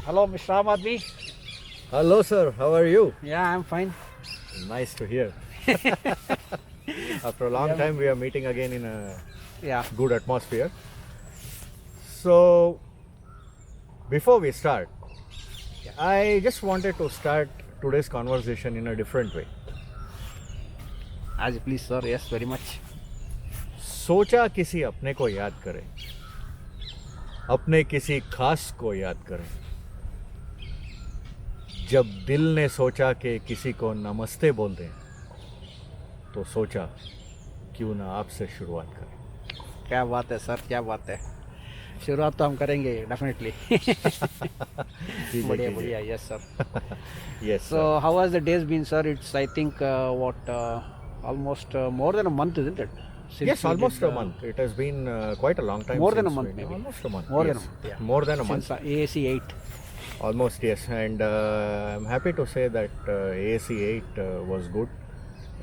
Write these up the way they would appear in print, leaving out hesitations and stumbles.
Hello, Mr. Aam Aadmi. Hello, sir. How are you? Yeah, I'm fine. Nice to hear. After a long time, we are meeting again in a Yeah. good atmosphere. So, before we start, I just wanted to start today's conversation in a different way. As you please, sir. Yes, very much. सोचा किसी अपने को याद करें, अपने किसी खास को याद करें. जब दिल ने सोचा कि किसी को नमस्ते बोल दें, तो सोचा क्यों ना आपसे शुरुआत करें. क्या बात है सर, क्या बात है. शुरुआत तो हम करेंगे डेफिनेटली. बढ़िया बढ़िया. Yes sir. Yes. So how has the days been, sir? It's I think almost more than a month, isn't it? Since Yes, we almost did, a month. It has been quite a long time. More than a since month, we- maybe. Almost a month. More than yes. a month, yeah. More than a month. since AAC 8. Almost, yes. And I'm happy to say that AAC 8 was good.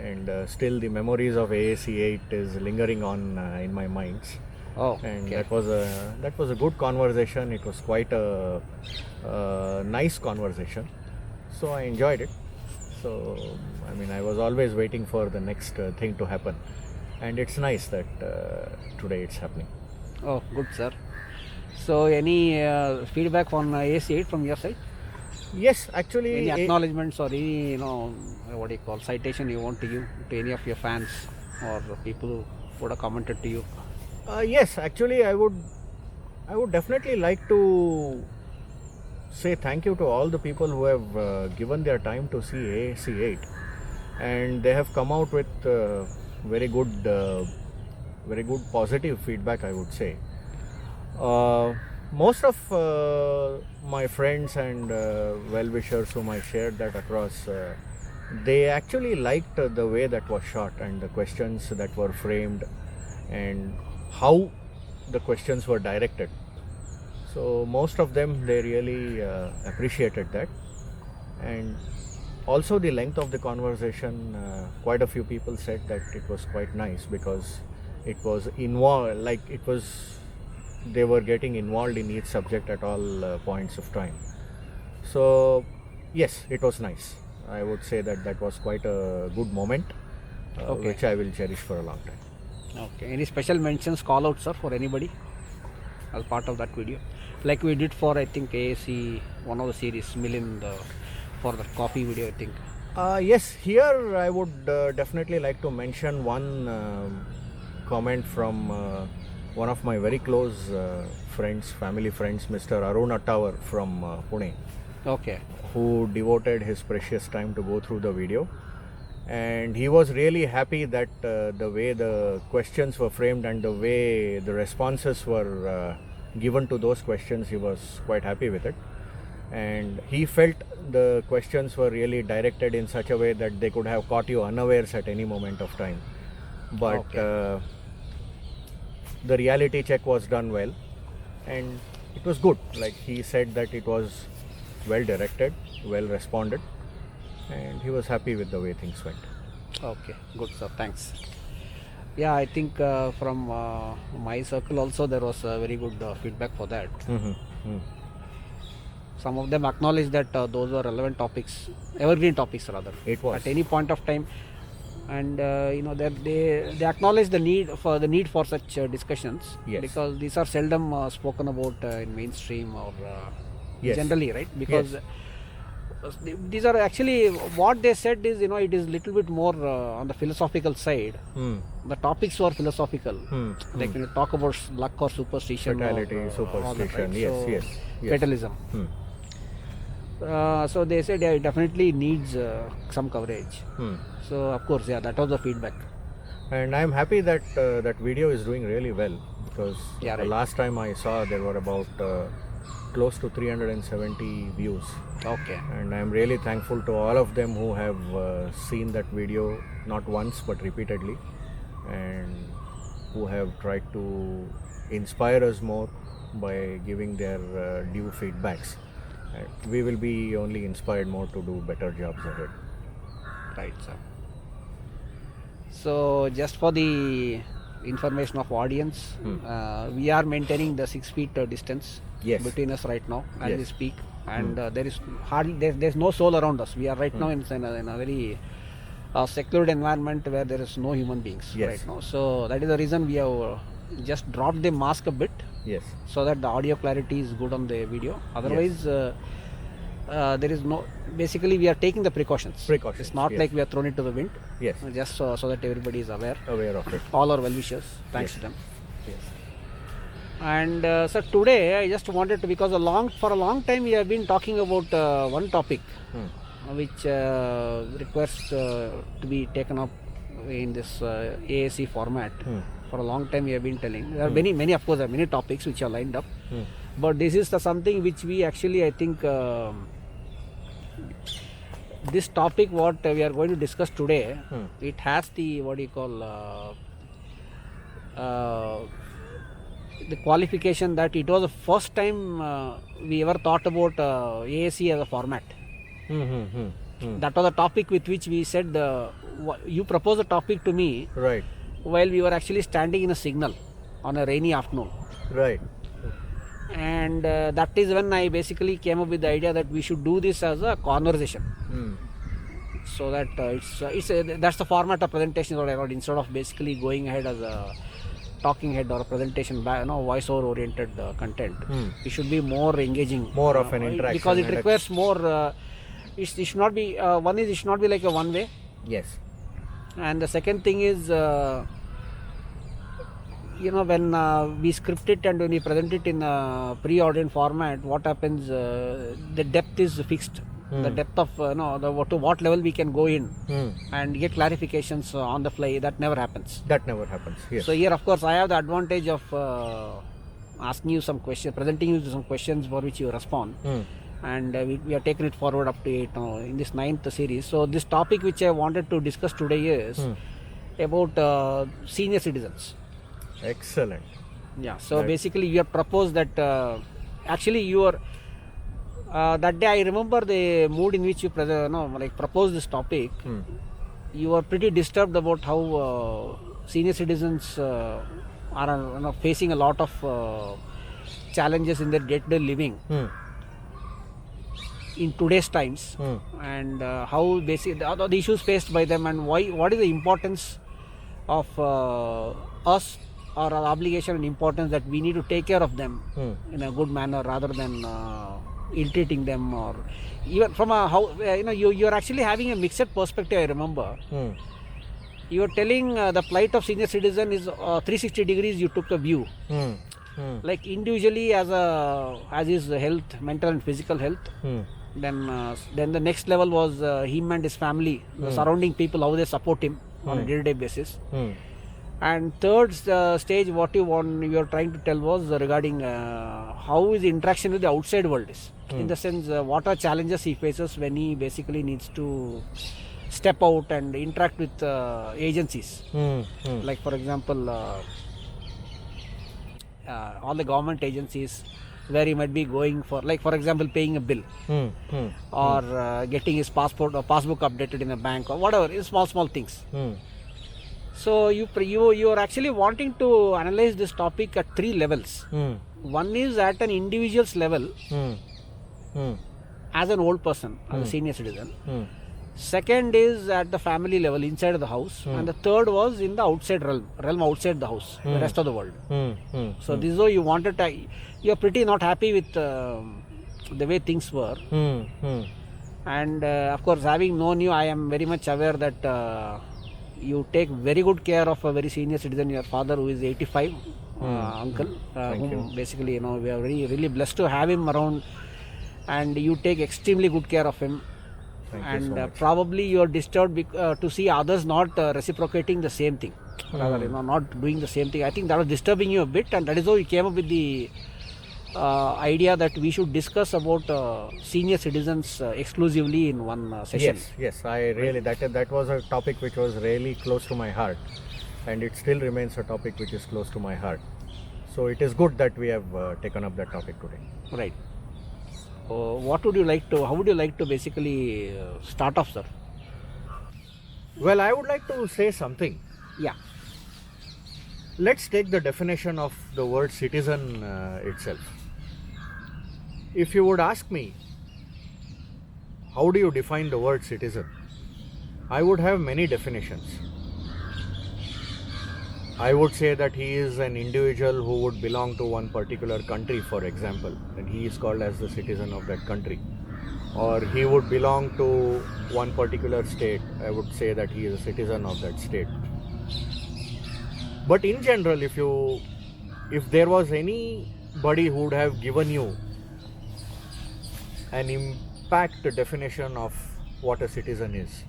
And still the memories of AAC 8 is lingering on in my minds. Oh, And okay. that was a good conversation. It was quite a nice conversation. So I enjoyed it. So, I mean, I was always waiting for the next thing to happen. And it's nice that today it's happening. Oh, good, sir. So any feedback on AAC 8 from your side? Yes, actually, Any acknowledgements or any, what do you call, citation you want to give to any of your fans or people who would have commented to you? yes, actually, I would definitely like to say thank you to all the people who have given their time to see AAC 8, and they have come out with very good positive feedback, I would say. Most of my friends and well-wishers whom I shared that across, they actually liked the way that was shot and the questions that were framed and how the questions were directed. So most of them, they really appreciated that. And also the length of the conversation, quite a few people said that it was quite nice because it was involved, like it was, they were getting involved in each subject at all points of time. So yes, it was nice. I would say that that was quite a good moment, Okay. which I will cherish for a long time. Okay. Any special mentions, call out, sir, for anybody as part of that video? Like we did for, I think, AAC, one of the series, Milind, for the coffee video, I think. Yes, here I would definitely like to mention one comment from one of my very close friends, family friends, Mr. Arun Attawar from Pune, Okay. who devoted his precious time to go through the video. And he was really happy that the way the questions were framed and the way the responses were given to those questions, he was quite happy with it. And he felt the questions were really directed in such a way that they could have caught you unawares at any moment of time. But Okay. the reality check was done well, and it was good. Like he said that it was well directed, well responded, and he was happy with the way things went. Okay, good, sir. Thanks. Yeah, I think from my circle also there was very good feedback for that. Some of them acknowledged that those were relevant topics, evergreen topics rather. It was. At any point of time, and that they acknowledge the need for such discussions. Yes. Because these are seldom spoken about in mainstream or Yes. generally, right? Because Yes. these are actually what they said is it is little bit more on the philosophical side. Hmm. The topics were philosophical. Hmm. Like when you talk about luck or superstition, Fatality, or, all that, superstition, right? yes, So, yes, yes. fatalism. Hmm. So they said it definitely needs some coverage. Hmm. So of course, yeah, that was the feedback. And I'm happy that that video is doing really well because Yeah, the right. last time I saw there were about close to 370 views. Okay. And I'm really thankful to all of them who have seen that video not once but repeatedly, and who have tried to inspire us more by giving their due feedbacks. We will be only inspired more to do better jobs ahead. Right, sir. So just for the information of audience, we are maintaining the 6 feet distance Yes. between us right now as we Yes. speak. and there is hardly there's no soul around us. We are right now in a very secluded environment where there is no human beings Yes. right now. So that is the reason we have just dropped the mask a bit, Yes. so that the audio clarity is good on the video. Otherwise, there is no. Basically, we are taking the precautions. Precautions, It's not yes. like we are thrown it to the wind. Yes. Just so that everybody is aware. Aware of it. All our well-wishers, thanks Yes. to them. Yes. And so today, I just wanted to, because for a long time we have been talking about one topic, which requires to be taken up in this AAC format. For a long time we have been telling. There are many, of course, there are many topics which are lined up. But this is something which we actually, I think, this topic what we are going to discuss today, it has the, what do you call, the qualification that it was the first time we ever thought about AAC as a format. That was the topic with which we said, you proposed a topic to me Right. while we were actually standing in a signal on a rainy afternoon. Right. And that is when I basically came up with the idea that we should do this as a conversation. So that that's the format of presentation that I got, instead of basically going ahead as a talking head or a presentation, voice-over oriented content. It should be more engaging, More of an interaction, because it and requires more. It should not be one is it should not be like a one way, Yes. and the second thing is when we script it and when we present it in a pre-ordained format, what happens? The depth is fixed. The depth of to what level we can go in and get clarifications on the fly. That never happens. That never happens. Yes. So here, of course, I have the advantage of asking you some questions, presenting you some questions for which you respond, and we have taken it forward up to 8 now in this 9th series. So this topic which I wanted to discuss today is about senior citizens. Excellent. Yeah. So basically, you have proposed that actually you are. That day I remember the mood in which you proposed this topic. You were pretty disturbed about how senior citizens are facing a lot of challenges in their day-to-day living in today's times, and how basically the issues faced by them, and what is the importance of us, or our obligation and importance that we need to take care of them in a good manner rather than irritating them, or even from a how you're actually having a mixed perspective. I remember you were telling the plight of senior citizen is 360 degrees. You took a view, like individually as his health, mental and physical health. Then the next level was him and his family, the surrounding people, how they support him on a day-to-day basis. And third stage, what you are trying to tell was regarding how his interaction with the outside world is. In the sense, what are challenges he faces when he basically needs to step out and interact with agencies. Like for example, all the government agencies where he might be going for, like for example, paying a bill or getting his passport or passbook updated in a bank or whatever, small things. So you are actually wanting to analyze this topic at 3 levels. One is at an individual's level, as an old person, as a senior citizen. Second is at the family level, inside of the house. And the third was in the outside realm outside the house, the rest of the world. So this is how you wanted to, you're pretty not happy with the way things were. And of course, having known you, I am very much aware that you take very good care of a very senior citizen, your father, who is 85, uncle, whom basically, we are really blessed to have him around, and you take extremely good care of him. Thank you so much. Probably you are disturbed to see others not reciprocating the same thing, rather not doing the same thing. I think that was disturbing you a bit, and that is how you came up with the idea that we should discuss about senior citizens exclusively in one session. Yes. I really that was a topic which was really close to my heart, and it still remains a topic which is close to my heart. So it is good that we have taken up that topic today. Right. How would you like to basically start off, sir? Well, I would like to say something. Yeah. Let's take the definition of the word citizen itself. If you would ask me, how do you define the word citizen? I would have many definitions. I would say that he is an individual who would belong to one particular country, for example, and he is called as the citizen of that country. Or he would belong to one particular state. I would say that he is a citizen of that state. But in general, if there was anybody who would have given you an impact definition of what a citizen is,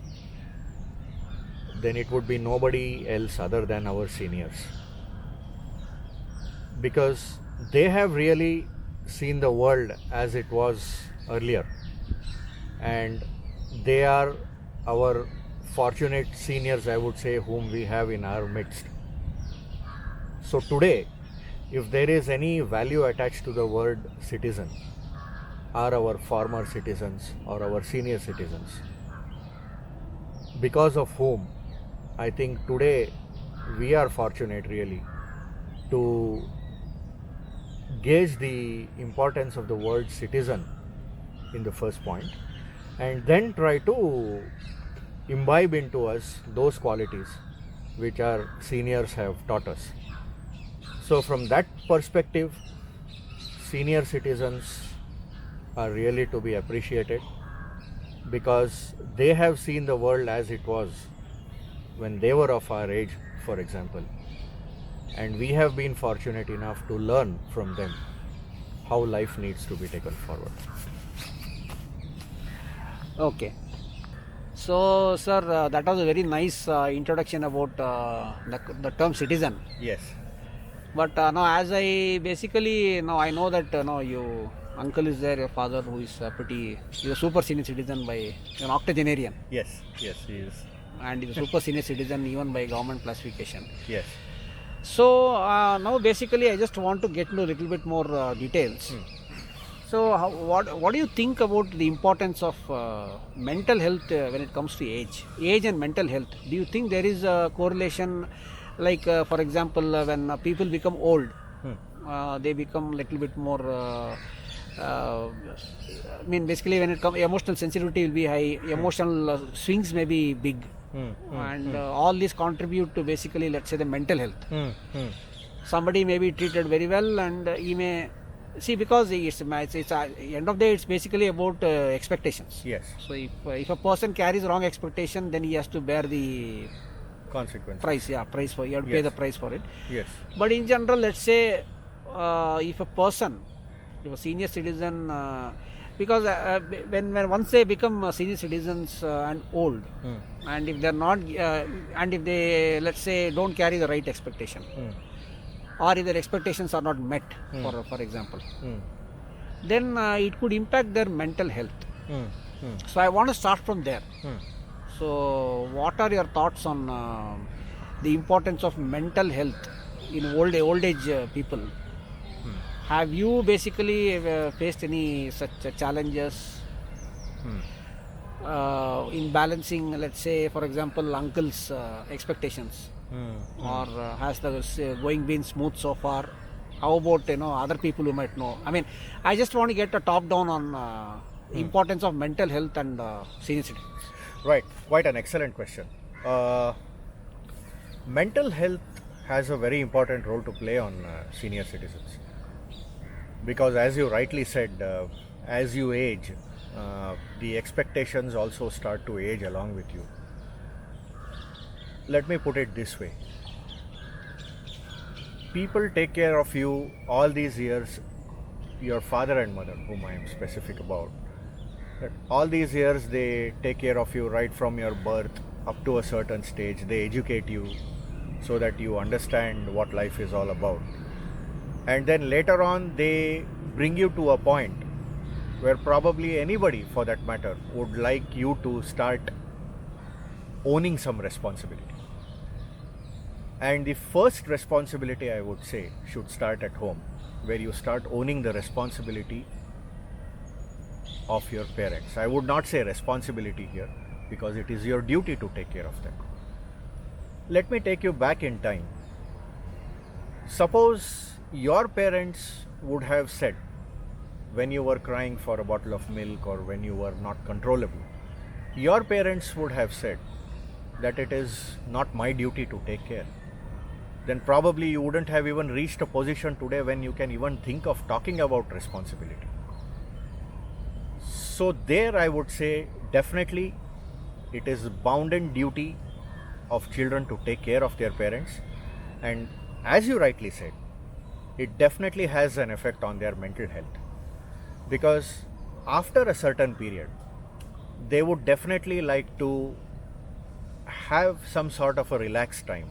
then it would be nobody else other than our seniors. Because they have really seen the world as it was earlier. And they are our fortunate seniors, I would say, whom we have in our midst. So today, if there is any value attached to the word citizen, are our former citizens or our senior citizens, because of whom I think today we are fortunate really to gauge the importance of the word citizen in the first point, and then try to imbibe into us those qualities which our seniors have taught us. So from that perspective, senior citizens are really to be appreciated, because they have seen the world as it was when they were of our age, for example. And we have been fortunate enough to learn from them how life needs to be taken forward. Okay. So, sir, that was a very nice introduction about the term citizen. Yes. But now, as I basically now I know that you uncle is there, your father who is he's a super senior citizen by an octogenarian, Yes, he is. and he's a super senior citizen even by government classification. Yes. So now basically I just want to get into a little bit more details. So what do you think about the importance of mental health when it comes to age and mental health? Do you think there is a correlation, like for example when people become old, they become a little bit more I mean basically when it comes, emotional sensitivity will be high, emotional swings may be big, and all these contribute to basically, let's say, the mental health. Somebody may be treated very well and he may see, because it's end of the day it's basically about expectations. Yes. So if a person carries wrong expectation, then he has to bear the Consequences. price for, you have to pay the price for it. Yes. But in general, let's say if a senior citizen, because when once they become senior citizens and old, and if they're not and if they, let's say, don't carry the right expectation, or if their expectations are not met, for example, then it could impact their mental health. So I want to start from there. So what are your thoughts on the importance of mental health in old age people? Have you basically faced any such challenges in balancing, let's say, for example, uncle's expectations, or has the going been smooth so far? How about other people who might know? I mean, I just want to get a top down on importance of mental health and senior citizens. Right, quite an excellent question. Mental health has a very important role to play on senior citizens, because as you rightly said, as you age, the expectations also start to age along with you. Let me put it this way. People take care of you all these years, your father and mother, whom I am specific about. All these years they take care of you right from your birth up to a certain stage. They educate you so that you understand what life is all about. And then later on they bring you to a point where probably anybody for that matter would like you to start owning some responsibility. And the first responsibility, I would say, should start at home, where you start owning the responsibility of your parents. I would not say responsibility here, because it is your duty to take care of them. Let me take you back in time. Suppose your parents would have said, when you were crying for a bottle of milk or when you were not controllable, your parents would have said that it is not my duty to take care, then probably you wouldn't have even reached a position today when you can even think of talking about responsibility. So there I would say definitely it is bounden duty of children to take care of their parents, and as you rightly said, it definitely has an effect on their mental health, because after a certain period they would definitely like to have some sort of a relaxed time,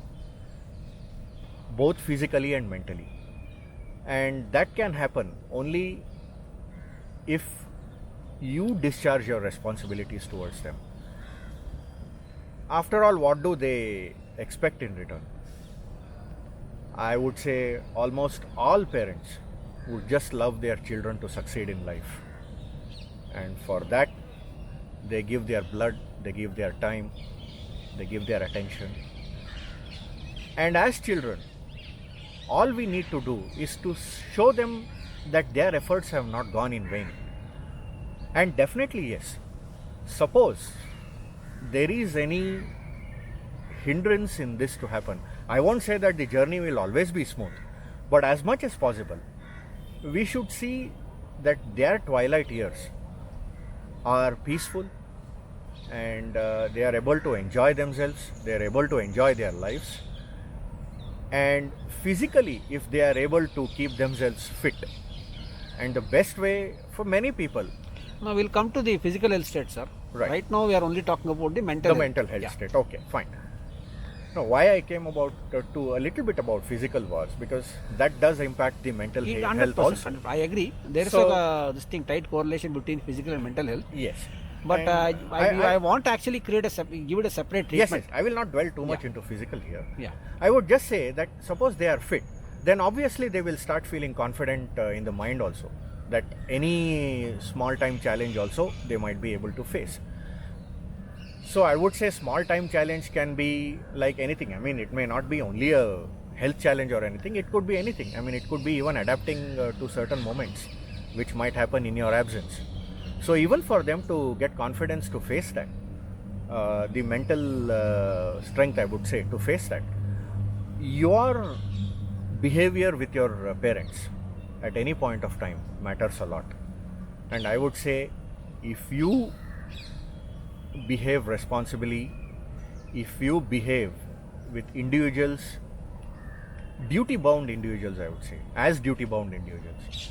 both physically and mentally, and that can happen only if you discharge your responsibilities towards them. After all, what do they expect in return? I would say almost all parents would just love their children to succeed in life, and for that they give their blood, they give their time, they give their attention. And as children, all we need to do is to show them that their efforts have not gone in vain. And definitely yes, suppose there is any hindrance in this to happen, I won't say that the journey will always be smooth, but as much as possible we should see that their twilight years are peaceful, and they are able to enjoy themselves, they are able to enjoy their lives, and physically if they are able to keep themselves fit. And the best way for many people, Now we'll come to the physical health state, sir. Right. Now we are only talking about the mental health. mental health Yeah. state. Okay, fine. Now, why I came about to a little bit about physical was because that does impact the mental health 100%. also. I agree. There is So- this thing tight correlation between physical and mental health. Yes. But And I want to actually create give it a separate yes, treatment. I will not dwell too much Yeah. into physical here. Yeah. I would just say that suppose they are fit, then obviously they will start feeling confident in the mind also, that any small time challenge also they might be able to face. So I would say small time challenge can be like anything. I mean, it may not be only a health challenge or anything, it could be anything. I mean, it could be even adapting to certain moments which might happen in your absence. So even for them to get confidence to face that, the mental strength, I would say, to face that, your behavior with your parents at any point of time matters a lot. And I would say if you behave responsibly, if you behave with individuals, duty bound individuals, I would say, as duty bound individuals,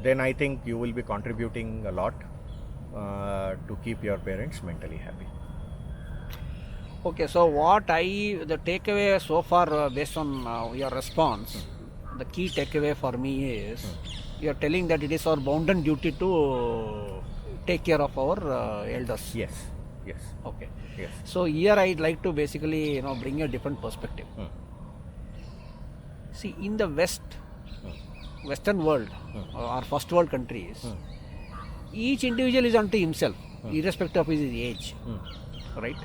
then I think you will be contributing a lot to keep your parents mentally happy. Okay, so the takeaway so far based on your response, the key takeaway for me is you are telling that it is our bounden duty to take care of our elders. Yes, yes, Okay. yes. So here I'd like to basically bring a different perspective. See, in the Western world or first world countries, each individual is unto himself, irrespective of his age, right?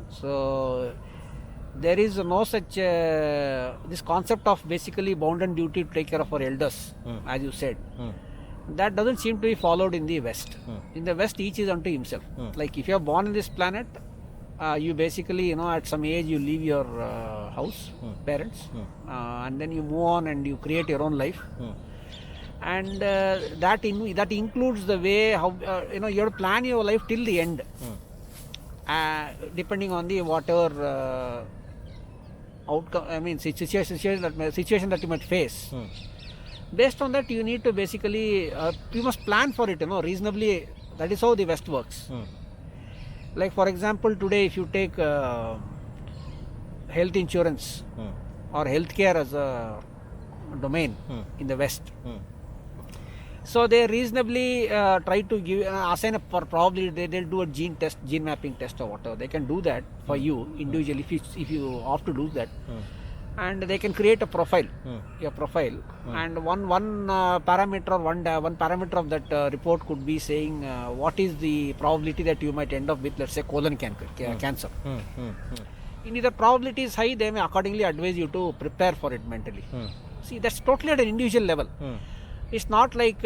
So there is no such this concept of basically bounden duty to take care of our elders, as you said. That doesn't seem to be followed in the West. In the West, each is unto himself. Like if you are born in this planet, you basically, at some age you leave your house, parents, and then you move on and you create your own life. And that includes the way how you have to plan your life till the end, depending on the whatever outcome. I mean, situation that you might face. Based on that, you need to basically you must plan for it, reasonably. That is how the West works. Like for example, today if you take health insurance or healthcare as a domain in the West, so they reasonably try to assign a probably they'll do a gene mapping test or whatever. They can do that for you individually if you opt to do that. And they can create a profile, and one parameter or one parameter of that report could be saying what is the probability that you might end up with, let's say, colon cancer. If the probability is high, they may accordingly advise you to prepare for it mentally. See, that's totally at an individual level. It's not like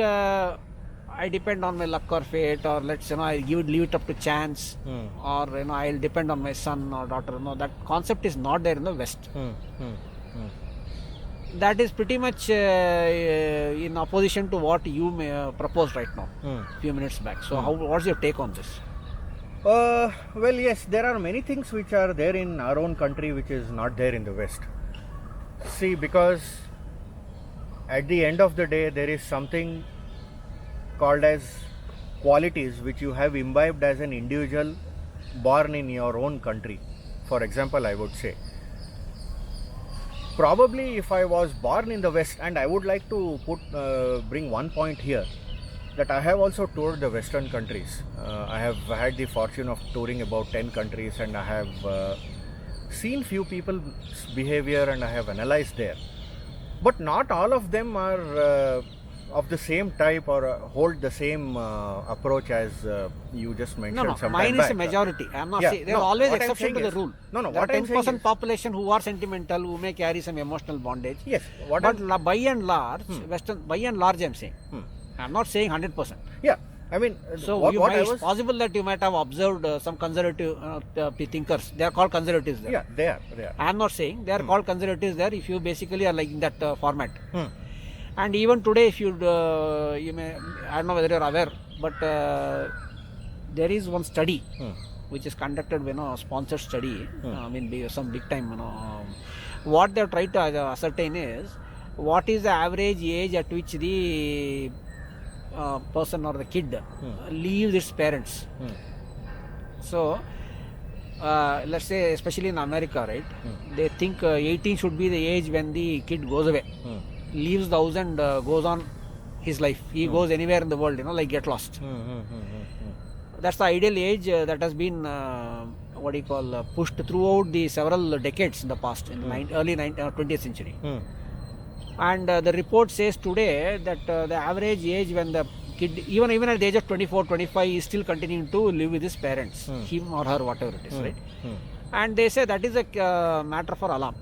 I depend on my luck or fate, or I leave it up to chance, or I'll depend on my son or daughter. No, that concept is not there in the West. That is pretty much in opposition to what you may proposed right now, few minutes back. So, what's your take on this? Well, yes, there are many things which are there in our own country which is not there in the West. See, because at the end of the day, there is something called as qualities which you have imbibed as an individual born in your own country. For example, I would say, probably if I was born in the West, and I would like to bring one point here, that I have also toured the Western countries. I have had the fortune of touring about 10 countries, and I have seen few people's behavior, and I have analyzed there. But not all of them are of the same type or hold the same approach as you just mentioned. No, some mine time is a back. majority. I am not Yeah, saying there no, are always what I'm exceptions to saying the is- rule. No, there what are I'm saying 10% is- population who are sentimental, who may carry some emotional bondage. Yes, what But I'm, by and large, by and large, I am saying. I am not saying 100%. yeah, I mean, So what I it's was, possible that you might have observed some conservative thinkers. They are called conservatives there. yeah, they are. I am not saying they are called conservatives there. If you basically are like in that format. Hmm. And even today, if you may, I don't know whether you are aware, but there is one study which is conducted, sponsored study. I mean, some big time. What they have tried to ascertain is what is the average age at which the person or the kid leaves its parents. So, let's say, especially in America, right? They think 18 should be the age when the kid goes away, leaves the house and goes on his life. He goes anywhere in the world, like get lost. That's the ideal age that has been pushed throughout the several decades in the past, in early 20th century. And the report says today that the average age when the kid, even at the age of 24, 25, is still continuing to live with his parents, him or her, whatever it is, right? And they say that is a matter for alarm.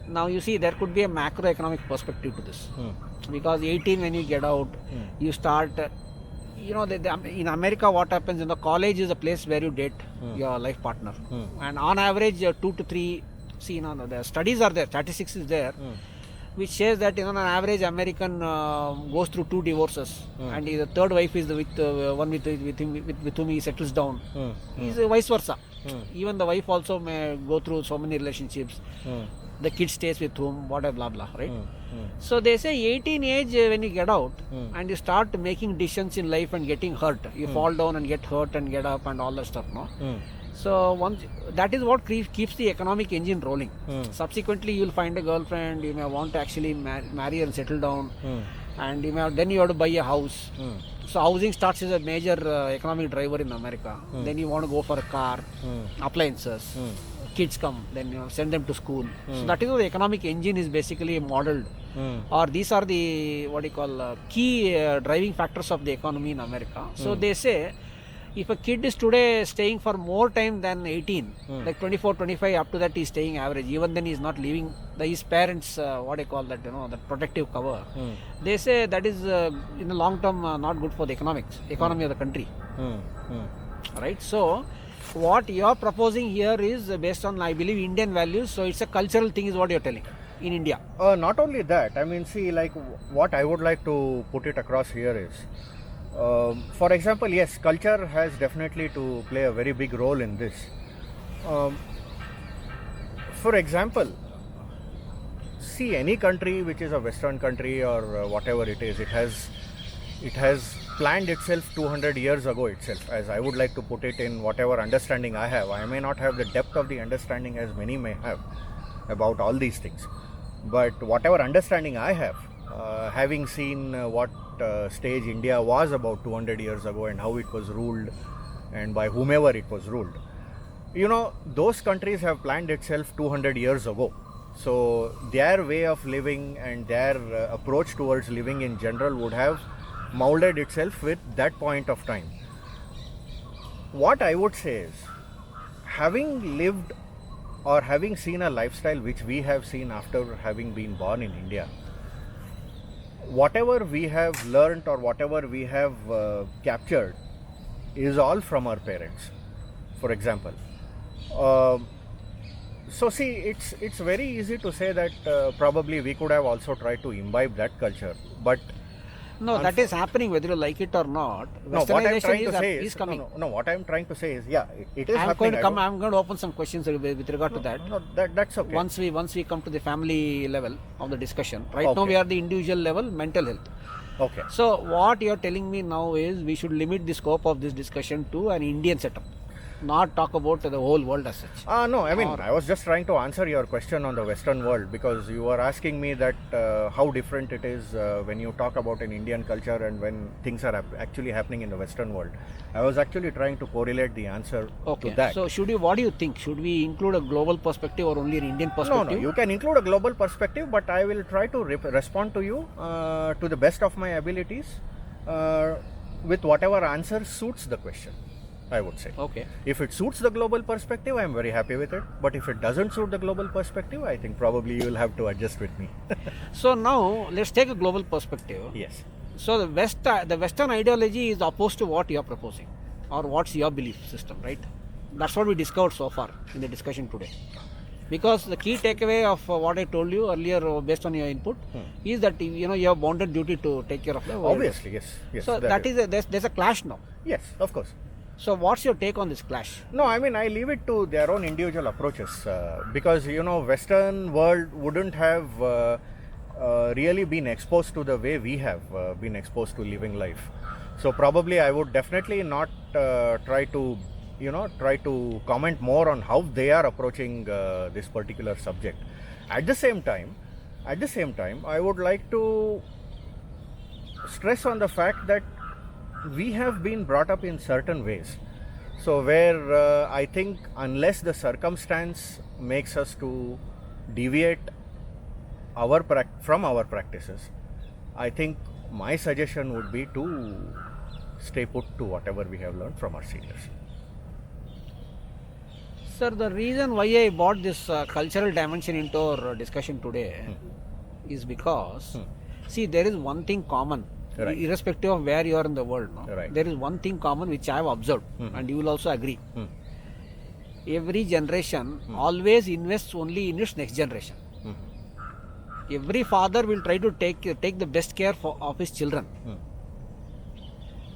Now you see, there could be a macroeconomic perspective to this, because 18 when you get out, you start. In America, what happens in the college is a place where you date your life partner, and on average, 2 to 3. See, the studies are there, statistics is there, which says that on an average American goes through 2 divorces, and the third wife is with one with whom he settles down. Is vice versa. Even the wife also may go through so many relationships. The kid stays with whom, whatever, blah blah, right? So they say 18 age when you get out and you start making decisions in life and getting hurt, you fall down and get hurt and get up and all that stuff, no? So once that is what keeps the economic engine rolling. Subsequently, you will find a girlfriend. You may want to actually marry and settle down, and then you have to buy a house. So housing starts as a major economic driver in America. Then you want to go for a car, appliances. Kids come, then send them to school. So that is how the economic engine is basically modeled. Or these are the key driving factors of the economy in America. So they say, if a kid is today staying for more time than 18, like 24, 25, up to that he is staying average. Even then he is not leaving his parents, that protective cover. They say that is in the long term not good for the economy of the country. Right? So, what you are proposing here is based on, I believe, Indian values. So, it's a cultural thing is what you are telling in India. Not only that, I mean, see, like what I would like to put it across here is, for example, yes, culture has definitely to play a very big role in this. For example, see, any country which is a Western country or whatever it is, it has planned itself 200 years ago itself, as I would like to put it, in whatever understanding I have. I may not have the depth of the understanding as many may have about all these things, but whatever understanding I have, having seen what stage India was about 200 years ago and how it was ruled and by whomever it was ruled, those countries have planned itself 200 years ago. So their way of living and their approach towards living in general would have molded itself with that point of time. What I would say is, having lived or having seen a lifestyle which we have seen after having been born in India, whatever we have learned or whatever we have captured is all from our parents, for example. Um so see, it's very easy to say that probably we could have also tried to imbibe that culture, but No, that is happening whether you like it or not. no, what I'm Westernization trying to say is coming. no, what I'm trying to say is, yeah, it is I'm happening. going to come. I'm going to open some questions with regard to that. No, that's okay. Once we come to the family level of the discussion. Right now Okay. we are the individual level, mental health. Okay. So what you are telling me now is we should limit the scope of this discussion to an Indian setup, not talk about the whole world as such. No, I mean, Or- I was just trying to answer your question on the Western world, because you were asking me that how different it is when you talk about an Indian culture and when things are actually happening in the Western world. I was actually trying to correlate the answer Okay. to that. So what do you think? Should we include a global perspective or only an Indian No, perspective? you can include a global perspective, but I will try to respond to you to the best of my abilities with whatever answer suits the question, I would say. Okay. If it suits the global perspective, I am very happy with it. But if it doesn't suit the global perspective, I think probably you will have to adjust with me. So now let's take a global perspective. Yes. So the Western ideology is opposed to what you are proposing, or what's your belief system, right? That's what we discovered so far in the discussion today. Because the key takeaway of what I told you earlier, based on your input, is that you have bonded duty to take care of the world. Obviously, yes. Yes. So there's a clash now. Yes, of course. So what's your take on this clash? No, I mean, I leave it to their own individual approaches because, Western world wouldn't have really been exposed to the way we have been exposed to living life. So probably I would definitely not try to comment more on how they are approaching this particular subject. At the same time, I would like to stress on the fact that we have been brought up in certain ways. So where I think unless the circumstance makes us to deviate from our practices, I think my suggestion would be to stay put to whatever we have learned from our seniors. Sir, the reason why I brought this cultural dimension into our discussion today is because, see, there is one thing common, Right. irrespective of where you are in the world. No? Right. There is one thing common which I have observed, and you will also agree. Every generation always invests only in its next generation. Every father will try to take the best care of his children,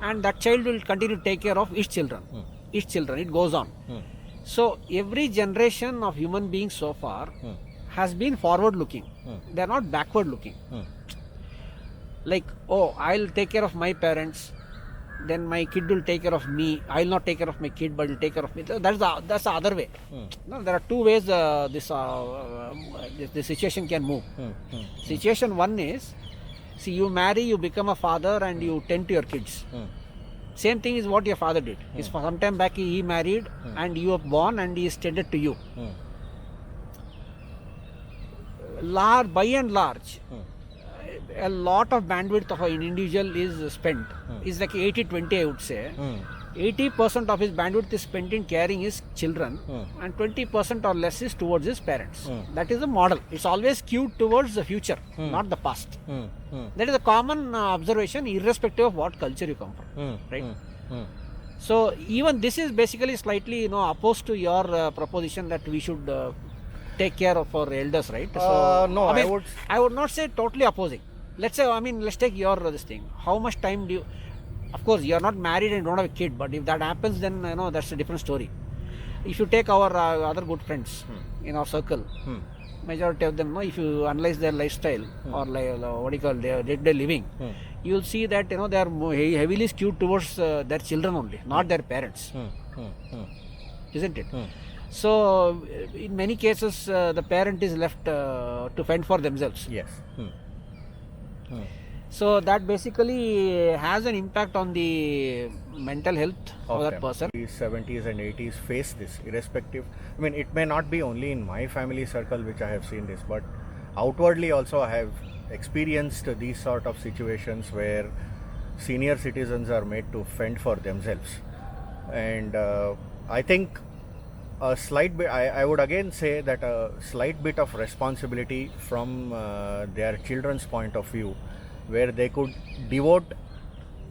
and that child will continue to take care of his children. It goes on. So every generation of human beings so far has been forward looking. They are not backward looking. Like, oh, I'll take care of my parents, then my kid will take care of me. I'll not take care of my kid, but he'll take care of me. That's the other way. No, there are two ways this situation can move. Situation one is, see, you marry, you become a father, and you tend to your kids. Same thing is what your father did. Some time back he married, and you were born, and he is tended to you. By and large, a lot of bandwidth of an individual is spent. Is like 80-20, I would say. 80% of his bandwidth is spent in caring his children, and 20% or less is towards his parents. That is the model. It's always skewed towards the future, not the past. That is a common observation, irrespective of what culture you come from, right? So even this is basically slightly, opposed to your proposition that we should take care of our elders, right? So No, I would not say totally opposing. Let's say, let's take your this thing. How much time do you? Of course, you are not married and don't have a kid, but if that happens, then that's a different story. If you take our other good friends in our circle, majority of them, if you analyze their lifestyle or what do you call their day-to-day living, you will see that they are heavily skewed towards their children only, not their parents, isn't it? So in many cases, the parent is left to fend for themselves. Yes. So that basically has an impact on the mental health of that person. 70s and 80s face this irrespective. It may not be only in my family circle which I have seen this, but outwardly also I have experienced these sort of situations where senior citizens are made to fend for themselves. And I think a slight bit, I would again say that a slight bit of responsibility from their children's point of view where they could devote,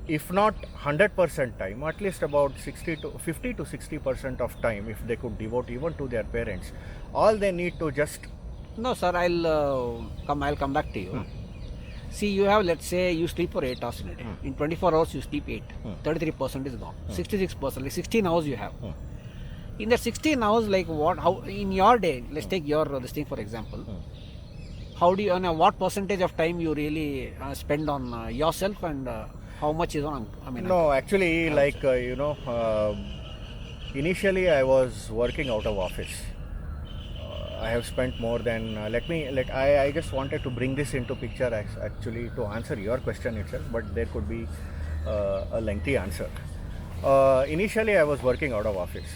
if not 100% time, at least about 50 to 60% of time, if they could devote even to their parents. All they need to just No, sir, I'll come back to you. See, you have, let's say, you sleep for 8 hours in a day. In 24 hours, you sleep 8. 33% is gone. 66%, like 16 hours you have. In that 16 hours, like how, in your day, let's take your, this thing for example. How do you, what percentage of time you really spend on yourself, and how much is on, No, actually, initially I was working out of office. I have spent more than, I just wanted to bring this into picture actually to answer your question itself, but there could be a lengthy answer. Initially I was working out of office.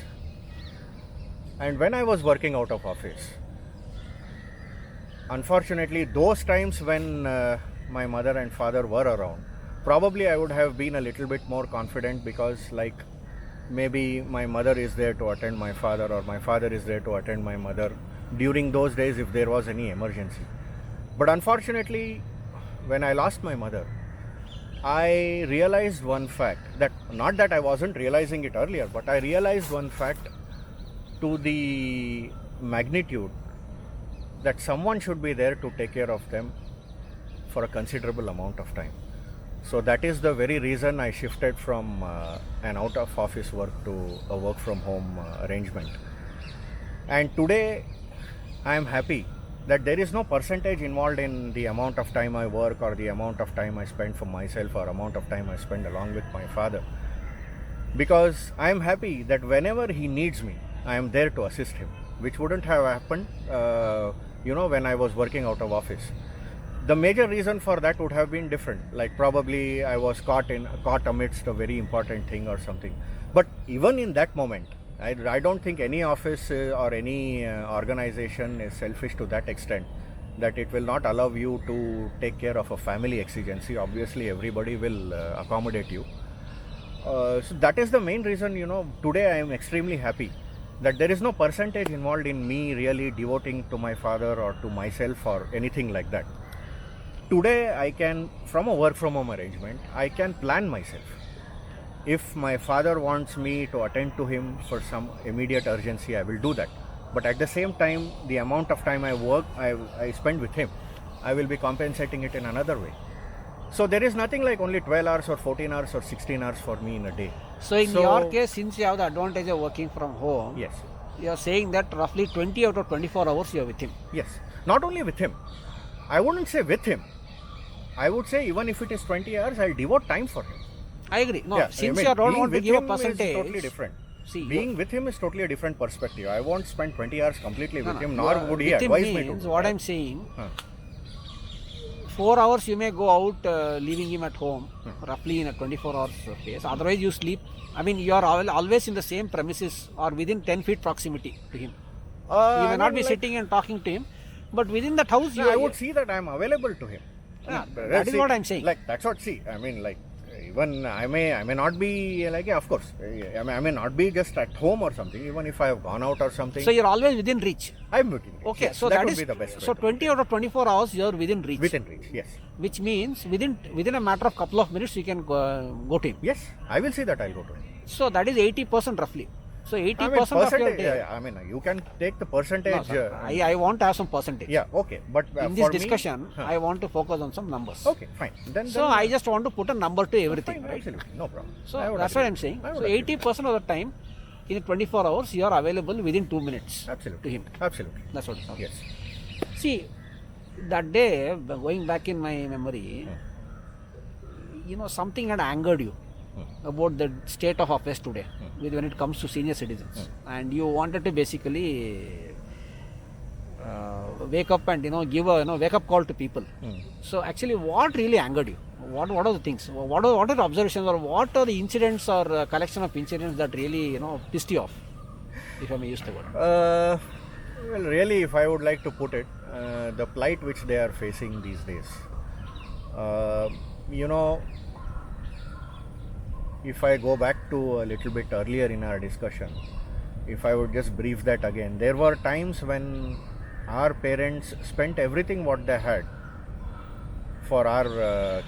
And when I was working out of office, unfortunately, those times when my mother and father were around, probably I would have been a little bit more confident, because like maybe my mother is there to attend my father, or my father is there to attend my mother during those days if there was any emergency. But unfortunately, when I lost my mother, I realized one fact, that not that I wasn't realizing it earlier, but I realized one fact to the magnitude that someone should be there to take care of them for a considerable amount of time. So that is the very reason I shifted from an out of office work to a work from home arrangement. And today I am happy that there is no percentage involved in the amount of time I work, or the amount of time I spend for myself, or amount of time I spend along with my father. Because I am happy that whenever he needs me, I am there to assist him, which wouldn't have happened, when I was working out of office. The major reason for that would have been different. Like probably I was caught amidst a very important thing or something. But even in that moment, I don't think any office or any organization is selfish to that extent that it will not allow you to take care of a family exigency. Obviously, everybody will accommodate you. So that is the main reason, today I am extremely happy that there is no percentage involved in me really devoting to my father or to myself or anything like that. Today I can, from a work from home arrangement, I can plan myself. If my father wants me to attend to him for some immediate urgency, I will do that. But at the same time, the amount of time I spend with him, I will be compensating it in another way. So there is nothing like only 12 hours or 14 hours or 16 hours for me in a day. So in your case, since you have the advantage of working from home, yes, you are saying that roughly 20 out of 24 hours you are with him. Yes, not only with him. I wouldn't say with him. I would say even if it is 20 hours, I'll devote time for him. I agree. No, since you don't want to give a percentage, is totally different. See, being with him is totally a different perspective. I won't spend 20 hours completely with him, nor would he advise me to do what that. I'm saying, 4 hours you may go out leaving him at home, roughly in a 24 hours pace. Otherwise you sleep. I mean, you are always in the same premises or within 10 feet proximity to him. You may not be sitting and talking to him, but within that house, I would see that I am available to him. That is what I'm saying. Like, that's what, even I may not be of course, I may not be just at home or something, even if I have gone out or something. So you're always within reach. I'm within reach. Okay, yes, so that would be the best. So 20 out of 24 hours you're within reach. Within reach, yes. Which means within a matter of couple of minutes you can go to him. Yes, I will say that I'll go to him. So that is 80% roughly. So 80% of your day. You can take the percentage. No, I want to have some percentage. Yeah, okay. But in this discussion, I want to focus on some numbers. Okay, fine. Then I just want to put a number to everything. Fine, right? Absolutely, no problem. So that's what I'm saying. So 80% of the time, in 24 hours, you are available within 2 minutes. Absolutely. To him. Absolutely. That's what it sounds. Yes. See, that day, going back in my memory, something had angered you about the state of affairs today when it comes to senior citizens, and you wanted to basically wake up and give a wake up call to people. So actually, what really angered you? What are the things? What are the observations, or what are the incidents or collection of incidents that really pissed you off, if I may use the word? Well, really, if I would like to put it, the plight which they are facing these days, if I go back to a little bit earlier in our discussion, if I would just brief that again, there were times when our parents spent everything what they had for our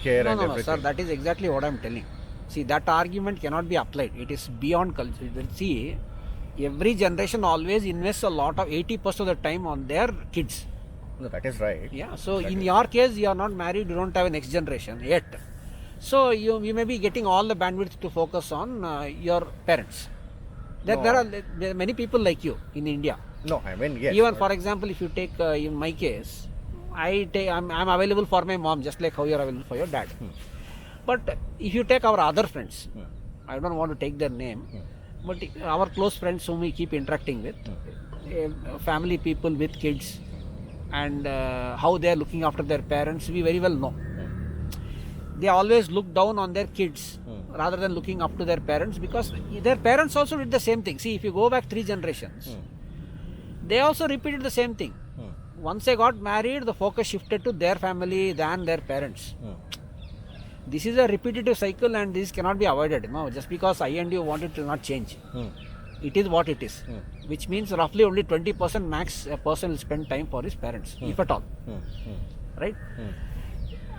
care No, and no, no, everything. sir. That is exactly what I'm telling. See, that argument cannot be applied. It is beyond culture. See, every generation always invests a lot of 80% of the time on their kids. No, that is right. Yeah. So That in is- your case, you are not married. You don't have a next generation yet. So you may be getting all the bandwidth to focus on your parents. There, No. there are many people like you in India. No, I mean, yes. Even but- for example, if you take in my case, I'm available for my mom just like how you're available for your dad. But if you take our other friends, I don't want to take their name, but our close friends whom we keep interacting with, family people with kids, and how they are looking after their parents, we very well know. They always look down on their kids rather than looking up to their parents, because their parents also did the same thing. See, if you go back 3 generations, they also repeated the same thing. Once they got married, the focus shifted to their family than their parents. This is a repetitive cycle, and this cannot be avoided. No, just because I and you want it to not change. It is what it is, which means roughly only 20% max a person will spend time for his parents, if at all. Right?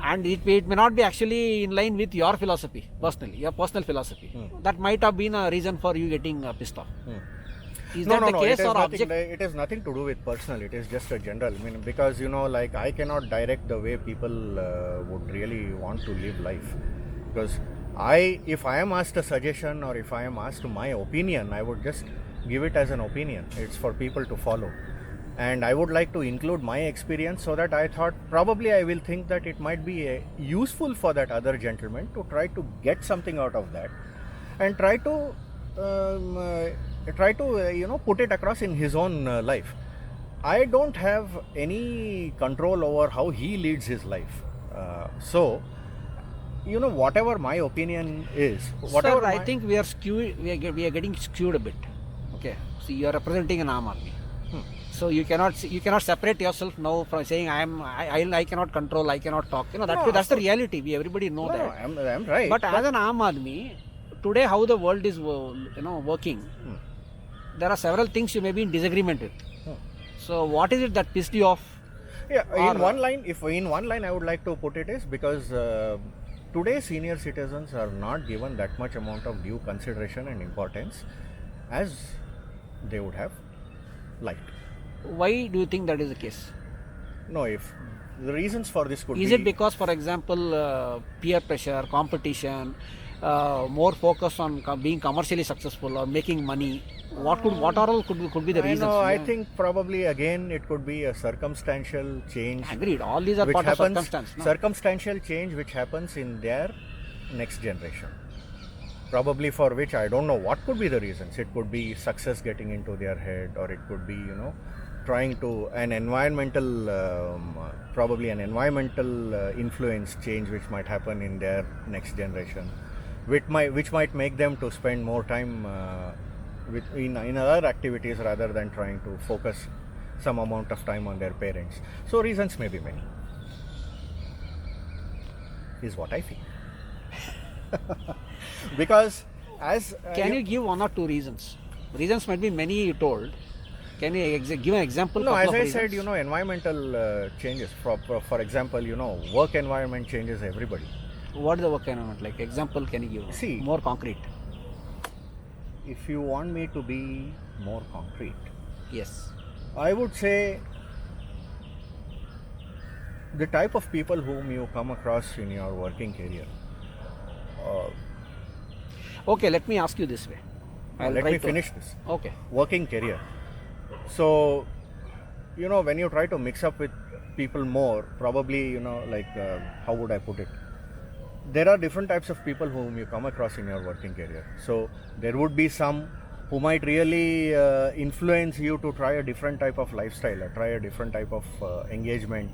And it may not be actually in line with your philosophy, personally, your personal philosophy. That might have been a reason for you getting pissed off. Is that the case it is or nothing, object? it is nothing to do with personal. It is just a general. I mean, because like I cannot direct the way people would really want to live life. Because if I am asked a suggestion or if I am asked my opinion, I would just give it as an opinion. It's for people to follow. And I would like to include my experience, so that I thought probably I will think that it might be useful for that other gentleman to try to get something out of that, and try to put it across in his own life. I don't have any control over how he leads his life. So whatever my opinion is, whatever Sir, I think we are skewed. We are getting skewed a bit. Okay. See, you are representing an Aam Aadmi. So you cannot separate yourself now from saying I cannot control, I cannot talk. That's the reality. Everybody know that. I'm right. But as an Aam Aadmi, today how the world is working, there are several things you may be in disagreement with. So what is it that pissed you off? Yeah, Or- in one line I would like to put it is because today senior citizens are not given that much amount of due consideration and importance as they would have liked. Why do you think that is the case? No, if the reasons for this could Is be it because, for example, peer pressure, competition, more focus on being commercially successful or making money? What all could be the reasons? I Yeah. think probably again it could be a circumstantial change. Agreed. All these are which part happens, of circumstance. No? circumstantial change which happens in their next generation. Probably for which I don't know what could be the reasons. It could be success getting into their head, or it could be trying to an environmental influence change which might happen in their next generation, which might make them to spend more time in other activities rather than trying to focus some amount of time on their parents. So reasons may be many, is what I feel. Because as Can you give one or two reasons? Reasons might be many, you told. Can you give an example? No, couple as of I said, reasons? environmental changes. For example, work environment changes everybody. What is the work environment like? Example, can you give? See. More concrete. If you want me to be more concrete, Yes. I would say the type of people whom you come across in your working career. Okay, let me ask you this way. I'll Let try me to- finish this. Okay. Working career. So, when you try to mix up with people more, probably, how would I put it? There are different types of people whom you come across in your working career. So, there would be some who might really influence you to try a different type of lifestyle or try a different type of engagement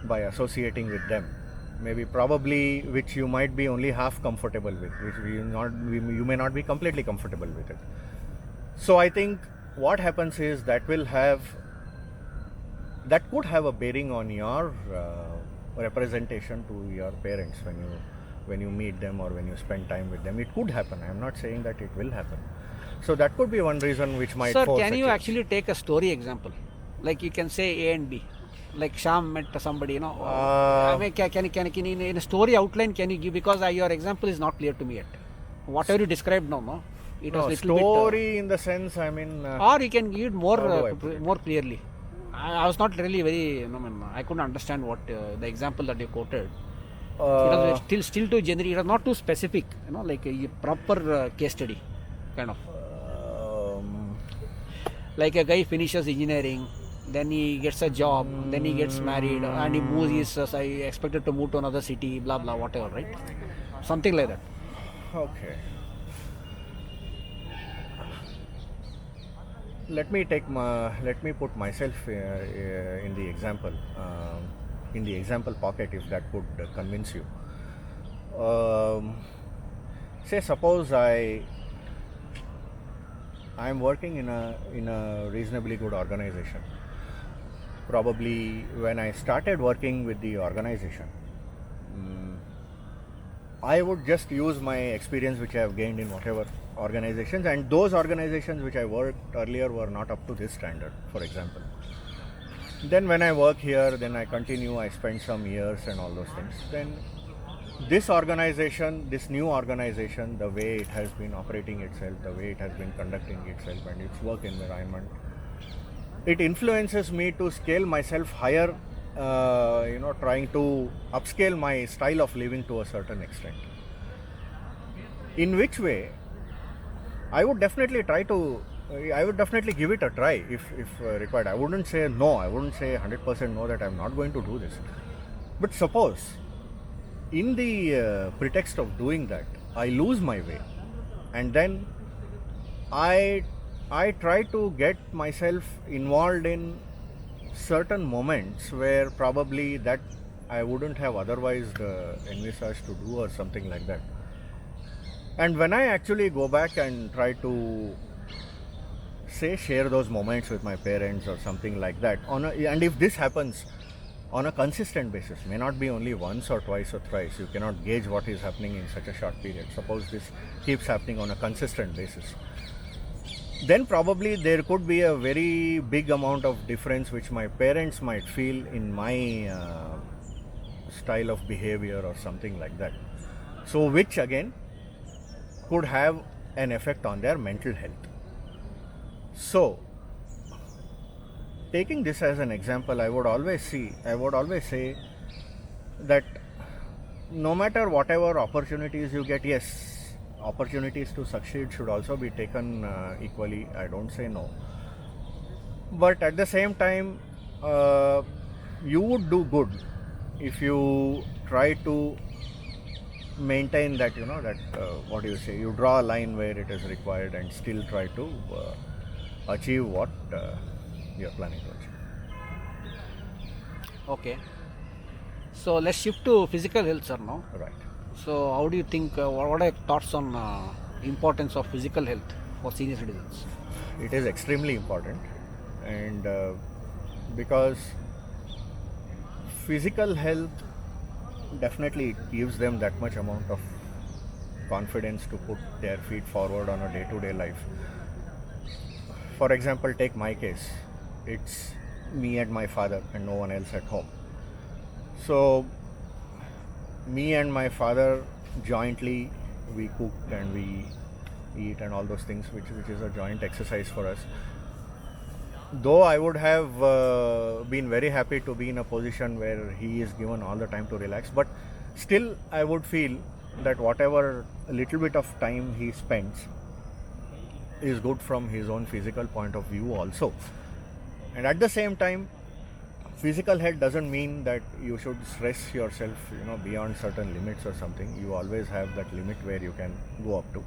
by associating with them. Maybe probably which you might be only half comfortable with, which you may not be completely comfortable with it. So I think what happens is that could have a bearing on your representation to your parents when you meet them or when you spend time with them. It could happen. I am not saying that it will happen. So that could be one reason which might Sir, force can a you change. actually take a story example? Like you can say A and B. Like Sham met somebody, I Uh, mean, can you, in a story outline, can you give, because your example is not clear to me yet. Whatever you described now, no? It was no, little bit... story in the sense, I mean, or you can give it more, how do I put it? more clearly. I was not really very, I couldn't understand what the example that you quoted. It was still too generic. It was not too specific, like a proper case study, kind of. um, Like a guy finishes engineering, then he gets a job, then he gets married, and he moves. He's expected to move to another city, blah blah, whatever, right? Something like that. okay. Let me put myself in the example, in the example pocket, if that would convince you. Say, suppose I'm working in a reasonably good organization. Probably when I started working with the organization, I would just use my experience which I have gained in whatever organizations, and those organizations which I worked earlier were not up to this standard, for example. Then when I work here, then I continue, I spend some years and all those things. Then this organization, this new organization, the way it has been operating itself, the way it has been conducting itself and its work environment, it influences me to scale myself higher, trying to upscale my style of living to a certain extent. In which way, I would definitely give it a try if required. I wouldn't say no, I wouldn't say 100% no that I'm not going to do this. But suppose, in the pretext of doing that, I lose my way, and then I try to get myself involved in certain moments where probably that I wouldn't have otherwise envisaged to do or something like that. And when I actually go back and try to share those moments with my parents or something like that, and if this happens on a consistent basis, may not be only once or twice or thrice, you cannot gauge what is happening in such a short period. Suppose this keeps happening on a consistent basis, then probably there could be a very big amount of difference which my parents might feel in my style of behavior or something like that. So which again could have an effect on their mental health. So, taking this as an example, I would always say that no matter whatever opportunities you get, yes, opportunities to succeed should also be taken equally. I don't say no. But at the same time, you would do good if you try to maintain that, you draw a line where it is required and still try to achieve what you are planning to achieve. Okay. So let's shift to physical health, sir, now. Right. So how do you think, what are your thoughts on importance of physical health for senior citizens? It is extremely important, and because physical health definitely gives them that much amount of confidence to put their feet forward on a day-to-day life. For example, take my case. It's me and my father and no one else at home. So me and my father jointly, we cook and we eat and all those things, which is a joint exercise for us. Though I would have been very happy to be in a position where he is given all the time to relax, but still I would feel that whatever little bit of time he spends is good from his own physical point of view also. And at the same time, physical health doesn't mean that you should stress yourself, beyond certain limits or something. You always have that limit where you can go up to.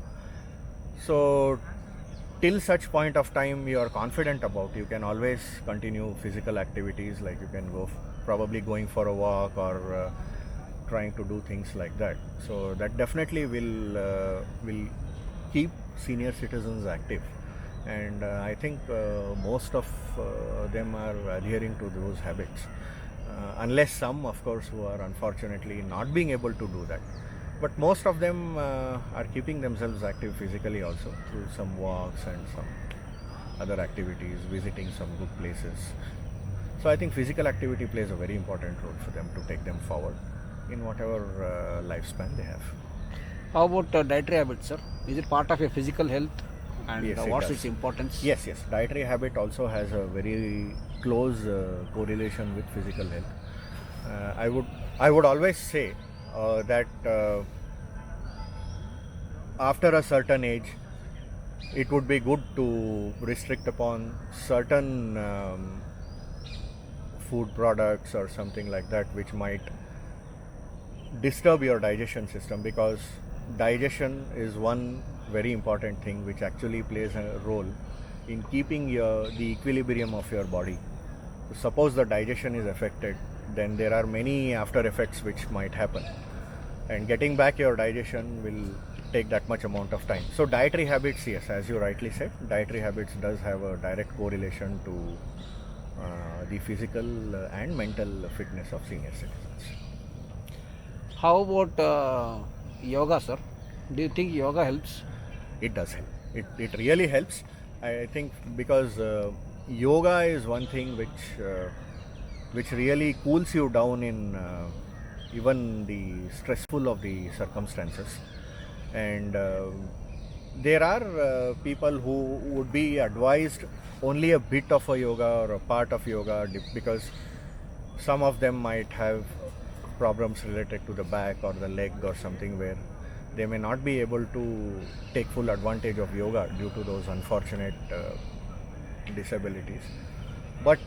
So till such point of time you are confident about, you can always continue physical activities, like you can go probably going for a walk or trying to do things like that. So that definitely will keep senior citizens active, and I think most of them are adhering to those habits, unless some, of course, who are unfortunately not being able to do that. But most of them are keeping themselves active physically also through some walks and some other activities, visiting some good places. So I think physical activity plays a very important role for them to take them forward in whatever lifespan they have. How about dietary habits, sir? Is it part of your physical health? And Yes, it what's does. its importance? Yes, yes. Dietary habit also has a very close correlation with physical health. I would always say that after a certain age, it would be good to restrict upon certain food products or something like that, which might disturb your digestion system, because digestion is one very important thing which actually plays a role in keeping the equilibrium of your body. So suppose the digestion is affected, then there are many after effects which might happen, and getting back your digestion will take that much amount of time. So dietary habits, yes, as you rightly said, dietary habits does have a direct correlation to the physical and mental fitness of senior citizens. How about yoga, sir? Do you think yoga helps? It does help. It really helps. I think because yoga is one thing which really cools you down in even the stressful of the circumstances. And there are people who would be advised only a bit of a yoga or a part of yoga, because some of them might have problems related to the back or the leg or something, where they may not be able to take full advantage of yoga due to those unfortunate disabilities. But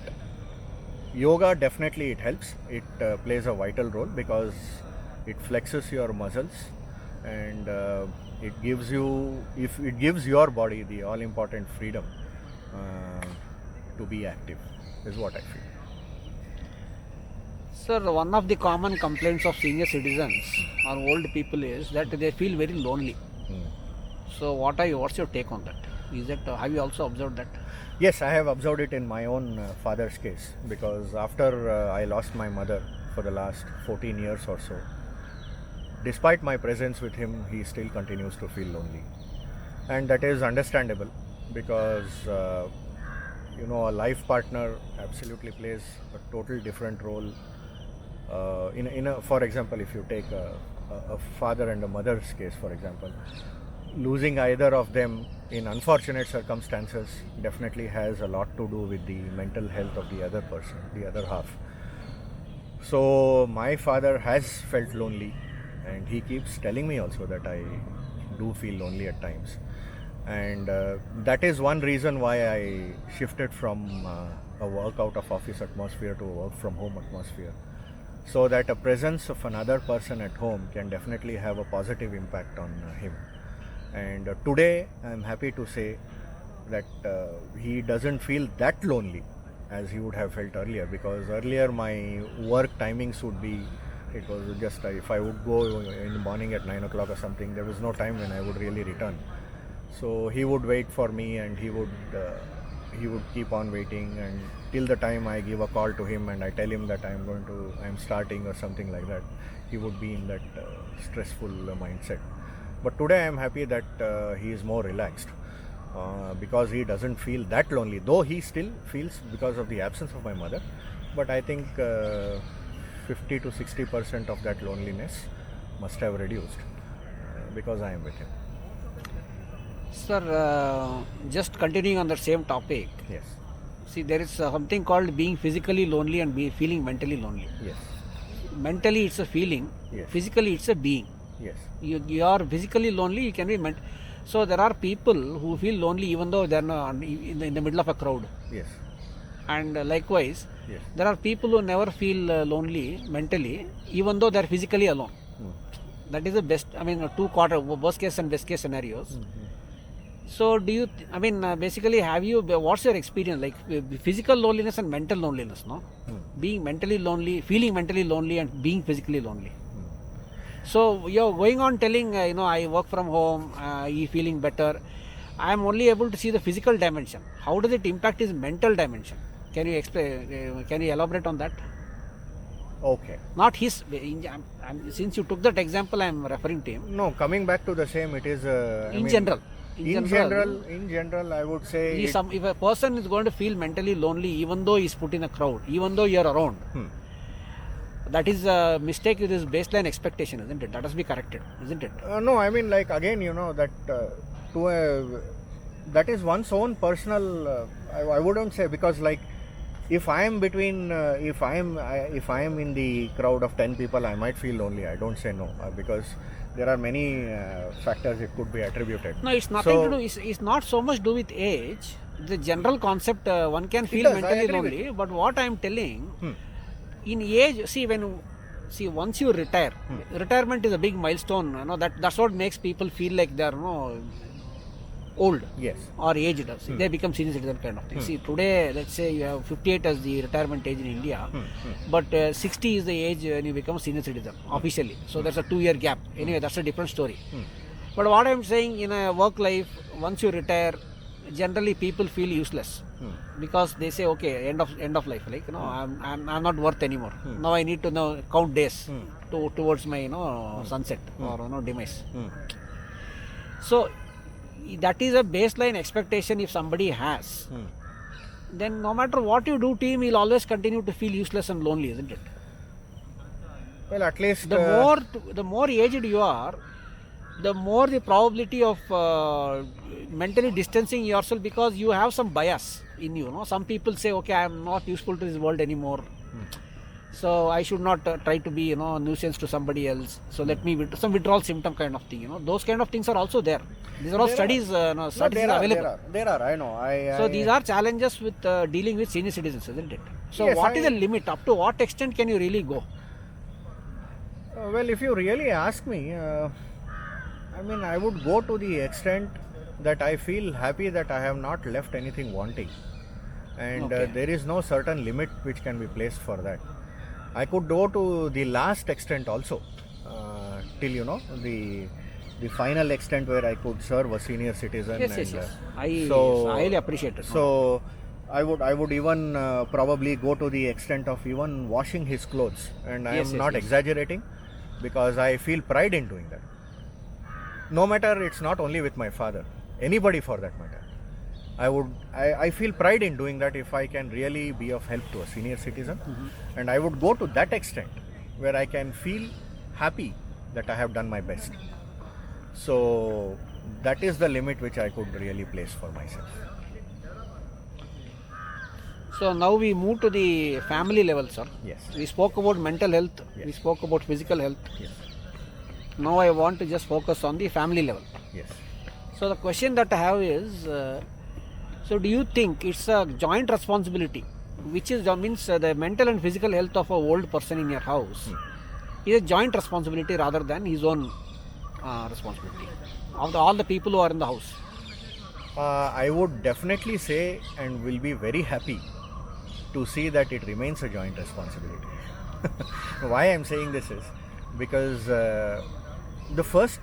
yoga definitely it helps. It plays a vital role because it flexes your muscles, and it gives your body the all important freedom to be active, is what I feel. Sir, one of the common complaints of senior citizens or old people is that they feel very lonely. So what's your take on that? Is that have you also observed that? Yes, I have observed it in my own father's case, because after I lost my mother for the last 14 years or so, despite my presence with him, he still continues to feel lonely. And that is understandable, because a life partner absolutely plays a total different role. For example, if you take a father and a mother's case, for example, losing either of them in unfortunate circumstances definitely has a lot to do with the mental health of the other person, the other half. So my father has felt lonely, and he keeps telling me also that I do feel lonely at times. And that is one reason why I shifted from a work out of office atmosphere to a work from home atmosphere, so that a presence of another person at home can definitely have a positive impact on him. And today I am happy to say that he doesn't feel that lonely as he would have felt earlier, because earlier my work timings would be, it was just if I would go in the morning at 9 o'clock or something, there was no time when I would really return. So he would wait for me, and he would keep on waiting, and till the time I give a call to him and I tell him that I'm starting or something like that, he would be in that stressful mindset. But today I am happy that he is more relaxed, because he doesn't feel that lonely, though he still feels because of the absence of my mother. But I think 50 to 60% of that loneliness must have reduced because I am with him. Sir, just continuing on the same topic. Yes. See, there is something called being physically lonely and feeling mentally lonely. Yes. Mentally, it's a feeling. Yes. Physically, it's a being. Yes. You are physically lonely, you can be so there are people who feel lonely even though they are not in the middle of a crowd. Yes. And likewise, Yes. there are people who never feel lonely mentally even though they are physically alone. That is the best, worst case and best case scenarios. So do you, basically what's your experience like physical loneliness and mental loneliness, no? Being mentally lonely, feeling mentally lonely and being physically lonely. So you're going on telling, I work from home, you feeling better. I am only able to see the physical dimension. How does it impact his mental dimension? Can you explain? Can you elaborate on that? Okay. Not his. Since you took that example, I am referring to him. No, coming back to the same, it is. In general. In general, I would say if a person is going to feel mentally lonely, even though he's put in a crowd, even though you're around, that is a mistake with his baseline expectation, isn't it? That has to be corrected, isn't it? no, I mean, like, again, that that is one's own personal. I wouldn't say, because, like, if I am between, if I am in the crowd of 10 people, I might feel lonely. I don't say no, because there are many factors it could be attributed. No, it's nothing to do. It's not so much do with age. The general concept, one can feel does, I mentally agree with lonely. But what I am telling, in age, once you retire, retirement is a big milestone. That's what makes people feel like they are old. Yes. Or aged. They become senior citizen kind of thing. See, today, let's say you have 58 as the retirement age in India, but 60 is the age when you become a senior citizen officially. So there's a 2-year gap. Anyway, that's a different story. But what I'm saying, in a work life, once you retire, generally people feel useless because they say, okay, end of life, like I'm not worth anymore. Now I need to count days towards my sunset or demise. So that is a baseline expectation. If somebody has, then no matter what you do to him, he'll always continue to feel useless and lonely, isn't it? Well, at least The more aged you are, the more the probability of mentally distancing yourself, because you have some bias in you. Some people say, okay, I am not useful to this world anymore, so I should not try to be a nuisance to somebody else. So let me some withdrawal symptom kind of thing. Those kind of things are also there. These are all studies. Studies are available. There are. I know. So these are challenges with dealing with senior citizens, isn't it? So yes, what is the limit? Up to what extent can you really go? Well, if you really ask me, I mean, I would go to the extent that I feel happy that I have not left anything wanting, and there is no certain limit which can be placed for that. I could go to the last extent also, till the final extent where I could serve a senior citizen. Yes. I highly appreciate it. So I would even probably go to the extent of even washing his clothes, and I am not exaggerating, because I feel pride in doing that. No matter, it's not only with my father, anybody for that matter. I feel pride in doing that if I can really be of help to a senior citizen, and I would go to that extent where I can feel happy that I have done my best. So that is the limit which I could really place for myself. So now we move to the family level, sir. Yes. We spoke about mental health. Yes. We spoke about physical health. Yes. Now I want to just focus on the family level. Yes. So the question that I have is, so do you think it's a joint responsibility, which means the mental and physical health of a old person in your house is a joint responsibility rather than his own responsibility of all the people who are in the house? I would definitely say, and will be very happy to see that it remains a joint responsibility. Why I am saying this is because the first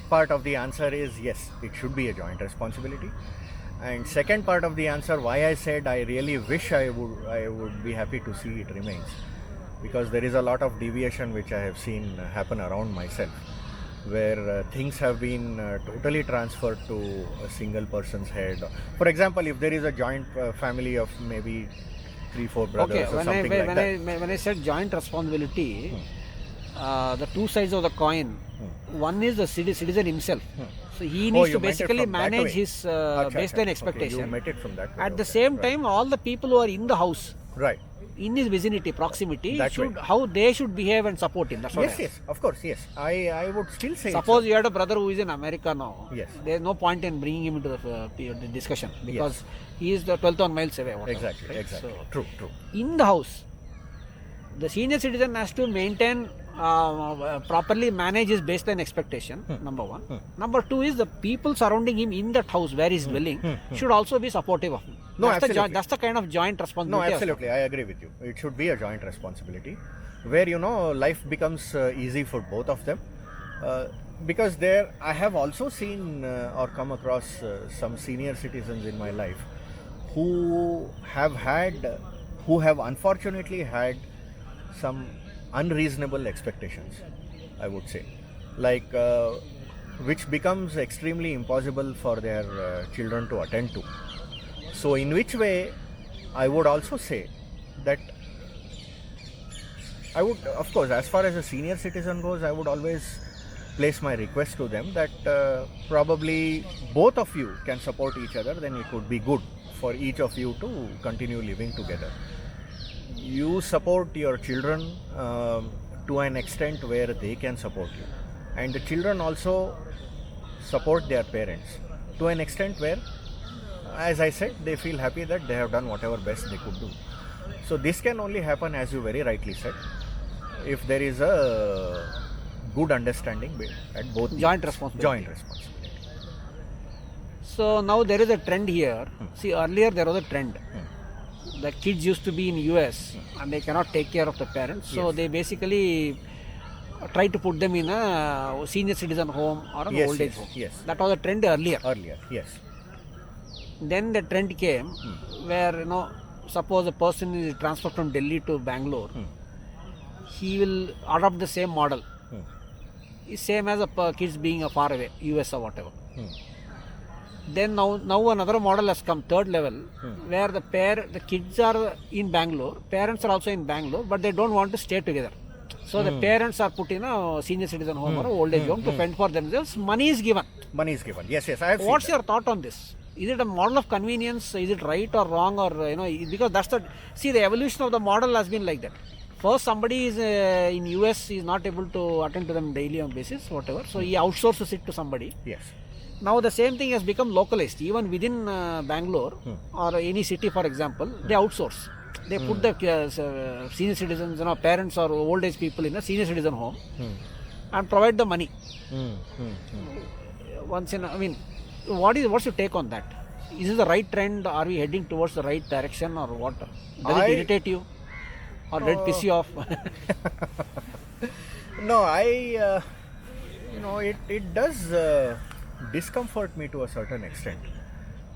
part of the answer is yes, it should be a joint responsibility. And second part of the answer, why I said I really wish I would be happy to see it remains, because there is a lot of deviation which I have seen happen around myself, where things have been totally transferred to a single person's head. For example, if there is a joint family of maybe 3-4 brothers or something like that. When I said joint responsibility, the two sides of the coin, one is the citizen himself. So he needs to basically manage his baseline expectation. You met it from that way. At the same time, all the people who are in the house, right, in his vicinity, proximity, That way. how they should behave and support him. That's what Yes, of course, yes. I would still say. Suppose you had a brother who is in America now. Yes. There is no point in bringing him into the discussion, because he is the 12,000 miles away. Whatever, Exactly. So, True. in the house, the senior citizen has to maintain, properly manage his baseline expectation, number one. Number two is the people surrounding him in that house where he is dwelling should also be supportive of him. No, That's that's the kind of joint No, responsibility. absolutely. I agree with you. It should be a joint responsibility where, life becomes easy for both of them. Because there, I have also seen or come across some senior citizens in my life who have unfortunately had some unreasonable expectations, I would say. Like which becomes extremely impossible for their children to attend to. So, in which way I would also say that I would, of course, as far as a senior citizen goes, I would always place my request to them that probably both of you can support each other, then it would be good for each of you to continue living together. You support your children to an extent where they can support you, and the children also support their parents to an extent where, as I said, they feel happy that they have done whatever best they could do. So this can only happen, as you very rightly said, if there is a good understanding at both Joint ends. responsibility. Joint responsibility. So now there is a trend here. See, earlier there was a trend. The kids used to be in US and they cannot take care of the parents. So they basically try to put them in a senior citizen home or an Yes, old age yes, home. yes. That was a trend earlier. Earlier, yes. Then the trend came where, suppose a person is transferred from Delhi to Bangalore, he will adopt the same model. It's same as a kids being far away, US or whatever. Then now another model has come, third level, where the kids are in Bangalore, parents are also in Bangalore, but they don't want to stay together. So the parents are put in a senior citizen home or a old age home to fend for themselves. Money is given. Money is given. Yes, yes. I have seen What's that. your thought on this? Is it a model of convenience? Is it right or wrong? Or because that's the evolution of the model has been like that. First, somebody is in US is not able to attend to them daily on basis, whatever. So he outsources it to somebody. Yes. Now the same thing has become localized. Even within Bangalore or any city, for example, they outsource. They put the senior citizens, parents or old age people in a senior citizen home and provide the money. What's your take on that? Is this the right trend? Are we heading towards the right direction or what? Does it irritate you? Or did it piss you off? No, it does discomfort me to a certain extent,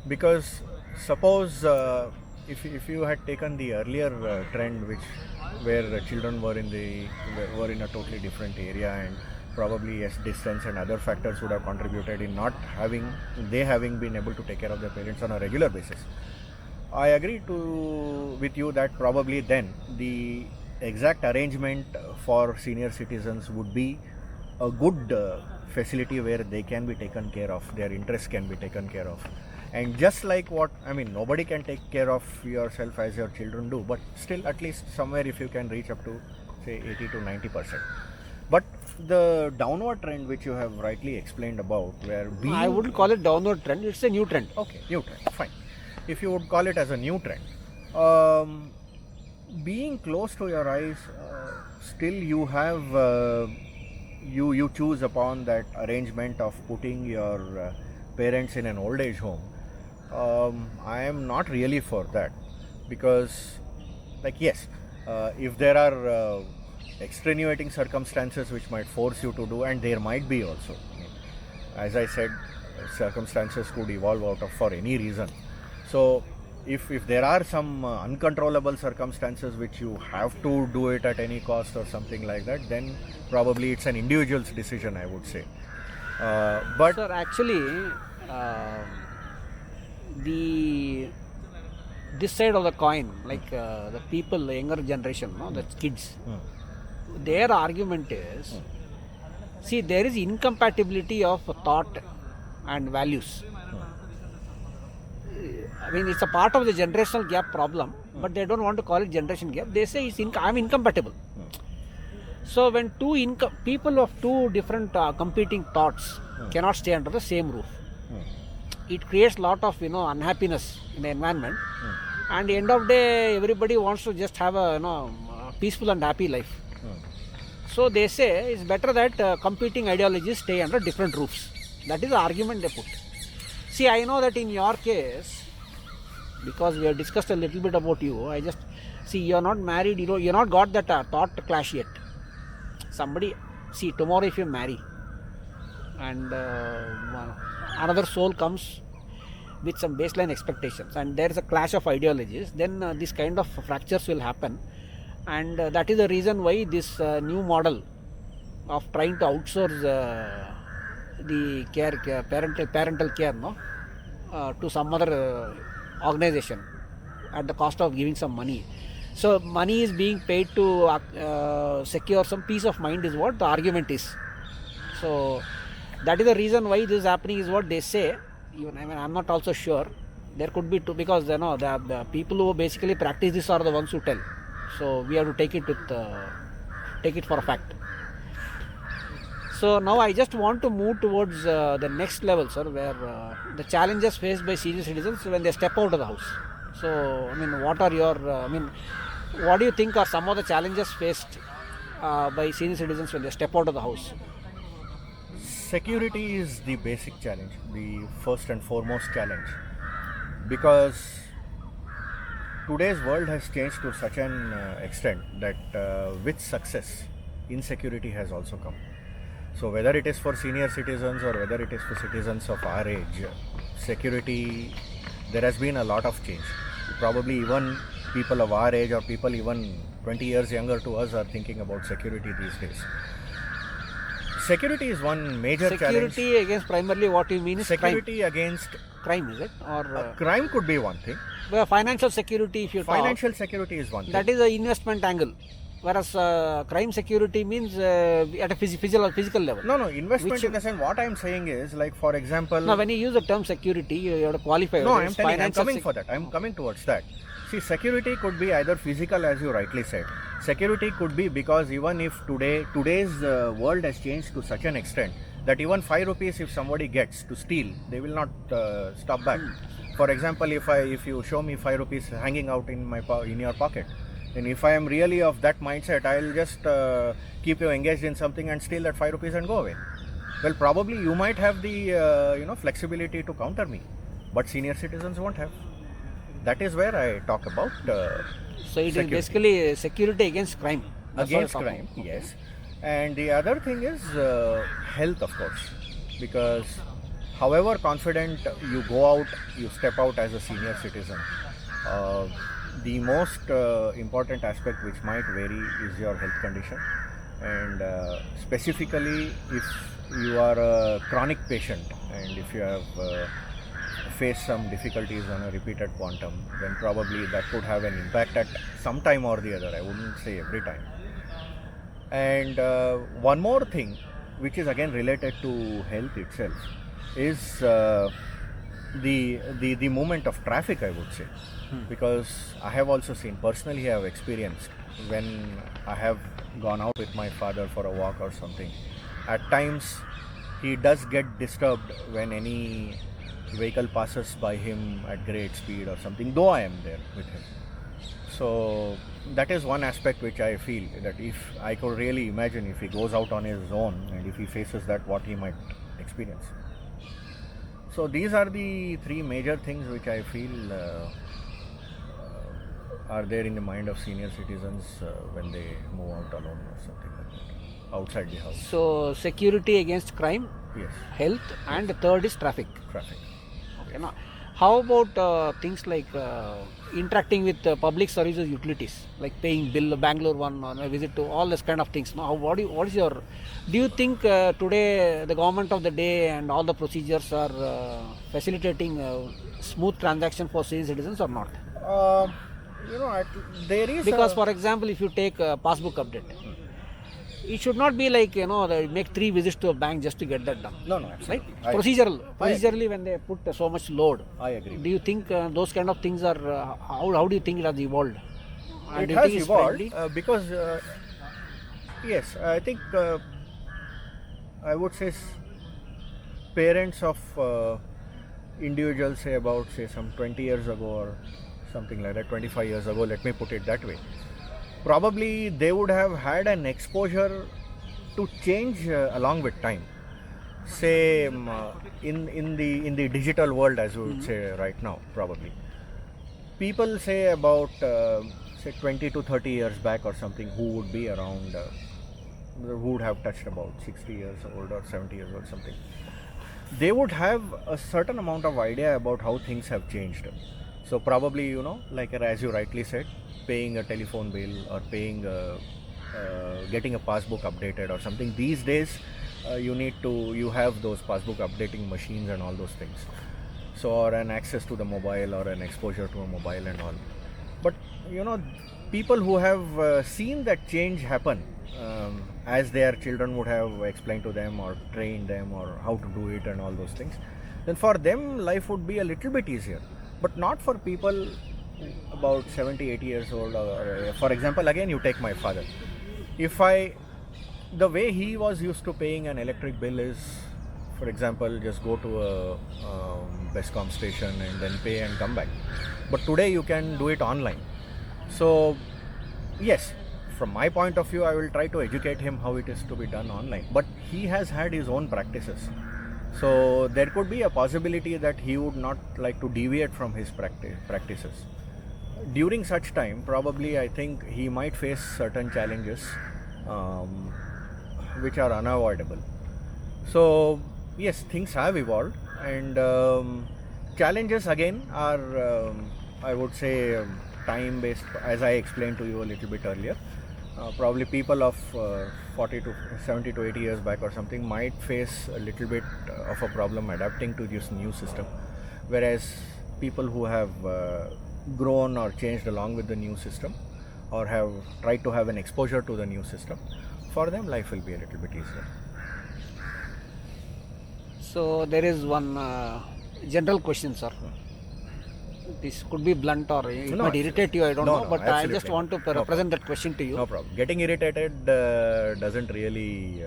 because suppose if you had taken the earlier trend, where children were in a totally different area, and probably yes, distance and other factors would have contributed in not having been able to take care of their parents on a regular basis. I agree with you that probably then the exact arrangement for senior citizens would be a good facility where they can be taken care of, their interests can be taken care of. And just like nobody can take care of yourself as your children do, but still at least somewhere if you can reach up to say 80 to 90%. But the downward trend which you have rightly explained about, where I wouldn't call it downward trend, it's a new trend. Okay, new trend, fine. If you would call it as a new trend, being close to your eyes, still you have you choose upon that arrangement of putting your parents in an old age home. I am not really for that, because if there are extenuating circumstances which might force you to do, and there might be also, as I said, circumstances could evolve out of for any reason. So if there are some uncontrollable circumstances which you have to do it at any cost or something like that, then probably it's an individual's decision, I would say. But Sir, actually, this side of the coin, like the people, the younger generation, the kids, their argument is, see, there is incompatibility of thought and values. It's a part of the generational gap problem, but they don't want to call it generation gap. They say I'm incompatible. So when people of two different competing thoughts cannot stay under the same roof, it creates a lot of unhappiness in the environment. And at the end of the day, everybody wants to just have a peaceful and happy life. So they say it's better that competing ideologies stay under different roofs. That is the argument they put. See, I know that in your case, because we have discussed a little bit about you, I just see you're not married, you're not got that thought clash yet. Tomorrow if you marry and another soul comes with some baseline expectations and there is a clash of ideologies, then this kind of fractures will happen. And that is the reason why this new model of trying to outsource the parental care, no, to some other organization at the cost of giving some money. So money is being paid to secure some peace of mind is what the argument is. So that is the reason why this is happening is what they say. Even I'm not also sure. There could be two, because the people who basically practice this are the ones who tell. So we have to take it for a fact. So now I just want to move towards the next level, sir, where the challenges faced by senior citizens when they step out of the house. So what are your what do you think are some of the challenges faced by senior citizens when they step out of the house? Security is the basic challenge, the first and foremost challenge, because today's world has changed to such an extent that with success, insecurity has also come. So whether it is for senior citizens or whether it is for citizens of our age, security, there has been a lot of change. Probably even people of our age or people even 20 years younger to us are thinking about security these days. Security is one major challenge. Security against, primarily what you mean is security against crime, is it? Or crime could be one thing. Financial security, if you Financial security is one thing. that is the investment angle. Whereas crime security means at a physical level. No, investment in the sense, what I am saying is, like, for example... Now, when you use the term security, you have to qualify. No, I am telling, I am coming for that. I am coming towards that. See, security could be either physical, as you rightly said. Security could be because even if today's world has changed to such an extent that even 5 rupees if somebody gets to steal, they will not stop back. For example, if you show me 5 rupees hanging out in your pocket, and if I am really of that mindset, I will just keep you engaged in something and steal that 5 rupees and go away. Well, probably you might have the flexibility to counter me, but senior citizens won't have. That is where I talk about so it security. Is basically security against crime. That's against crime, yes. And the other thing is health, of course, because however confident you go out, you step out as a senior citizen, the most important aspect which might vary is your health condition, and specifically if you are a chronic patient and if you have faced some difficulties on a repeated quantum, then probably that could have an impact at some time or the other. I wouldn't say every time. And one more thing which is again related to health itself is the movement of traffic, I would say. Because I have also seen, personally I have experienced, when I have gone out with my father for a walk or something, at times he does get disturbed when any vehicle passes by him at great speed or something, though I am there with him. So that is one aspect which I feel that if I could really imagine if he goes out on his own and if he faces that, what he might experience. So these are the 3 major things which I feel are there in the mind of senior citizens when they move out alone or something like that, outside the house. So security against crime, yes, health, and the third is traffic. Okay, now how about things like interacting with public services utilities, like paying bill, Bangalore one, or a visit to all this kind of things? Now, do you think today the government of the day and all the procedures are facilitating smooth transaction for senior citizens or not? There is because for example, if you take a passbook update, it should not be like they make 3 visits to a bank just to get that done. No, absolutely. Right? Procedurally when they put so much load. I agree. Do you think those kind of things are how do you think it has evolved? It has evolved because yes, I think I would say parents of individuals, say about some 20 years ago or something like that, 25 years ago, let me put it that way, probably they would have had an exposure to change along with time. Say in the digital world, as we would say right now, probably people say about say 20 to 30 years back or something, who would be around who would have touched about 60 years old or 70 years old, something, they would have a certain amount of idea about how things have changed. So probably, like as you rightly said, paying a telephone bill or paying getting a passbook updated or something, these days you have those passbook updating machines and all those things. So, or an access to the mobile or an exposure to a mobile and all. But people who have seen that change happen, as their children would have explained to them or trained them or how to do it and all those things, then for them life would be a little bit easier. But not for people about 70, 80 years old. Or, for example, again you take my father. The way he was used to paying an electric bill is, for example, just go to a Bescom station and then pay and come back. But today you can do it online. So yes, from my point of view, I will try to educate him how it is to be done online. But he has had his own practices. So there could be a possibility that he would not like to deviate from his practices. During such time, probably I think he might face certain challenges which are unavoidable. So yes, things have evolved, and challenges again are, I would say, time based, as I explained to you a little bit earlier. Probably people of 40 to 70 to 80 years back or something might face a little bit of a problem adapting to this new system, whereas people who have grown or changed along with the new system or have tried to have an exposure to the new system, for them life will be a little bit easier. So there is one general question, sir. This could be blunt or it might irritate you, I don't know, but I just want to represent that question to you. No problem. Getting irritated doesn't really,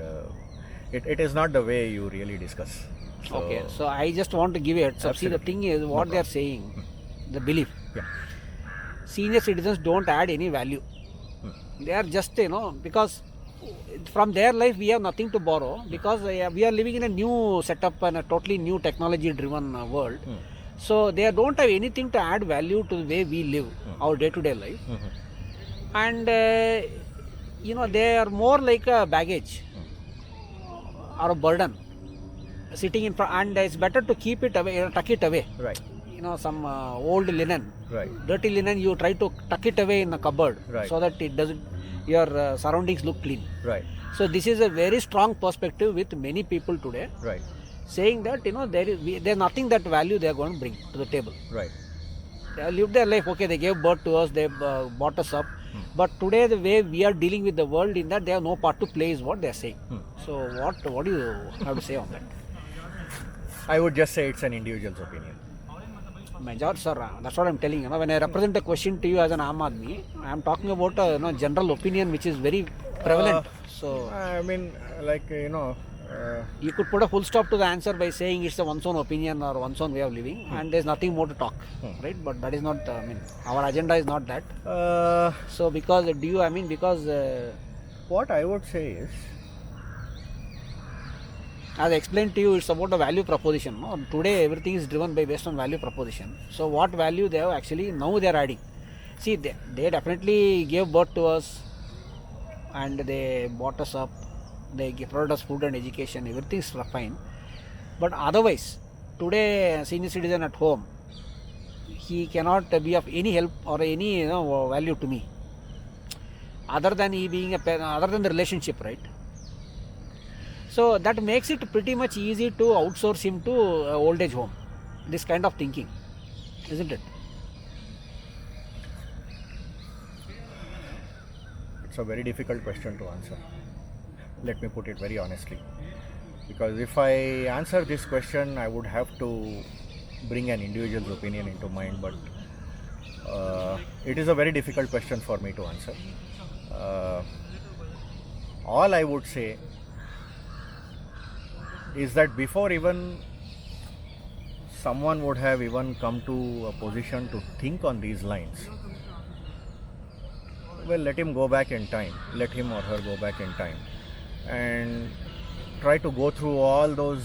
it is not the way you really discuss. So, okay, so I just want to give you a heads up. See, the thing is, what they are saying, the belief. Yeah. Senior citizens don't add any value. They are just, because from their life we have nothing to borrow, because we are living in a new setup and a totally new technology driven world. So they don't have anything to add value to the way we live our day-to-day life. And they are more like a baggage or a burden sitting in front, and it's better to keep it away, tuck it away. Right. Some old linen, Right. dirty linen, you try to tuck it away in the cupboard, Right. so that it doesn't, your surroundings look clean. Right. So this is a very strong perspective with many people today, Right. saying that there's nothing that value they are going to bring to the table. Right. They lived their life, okay, they gave birth to us, they brought us up, but today the way we are dealing with the world, in that they have no part to play, is what they are saying. So what do you have to say on that? I would just say it's an individual's opinion. Major, sir, that's what I'm telling you. When I represent a question to you as an Aam Aadmi, I'm talking about a general opinion which is very prevalent. So I mean, like, you could put a full stop to the answer by saying it's a one's own opinion or one's own way of living, and there's nothing more to talk, right? But that is not, our agenda is not that. So because what I would say is, as I explained to you, it's about a value proposition. No? Today everything is driven based on value proposition. So what value they have actually now they are adding. See, they definitely gave birth to us, and they brought us up. They provided us food and education. Everything is fine. But otherwise, today a senior citizen at home, he cannot be of any help or any value to me. Other than he being other than the relationship, right? So that makes it pretty much easy to outsource him to old age home. This kind of thinking, isn't it? it's a very difficult question to answer. Let me put it very honestly. Because if I answer this question, I would have to bring an individual's opinion into mind, but it is a very difficult question for me to answer. All I would say is that before even someone would have even come to a position to think on these lines, well, let him go back in time, let him or her go back in time and try to go through all those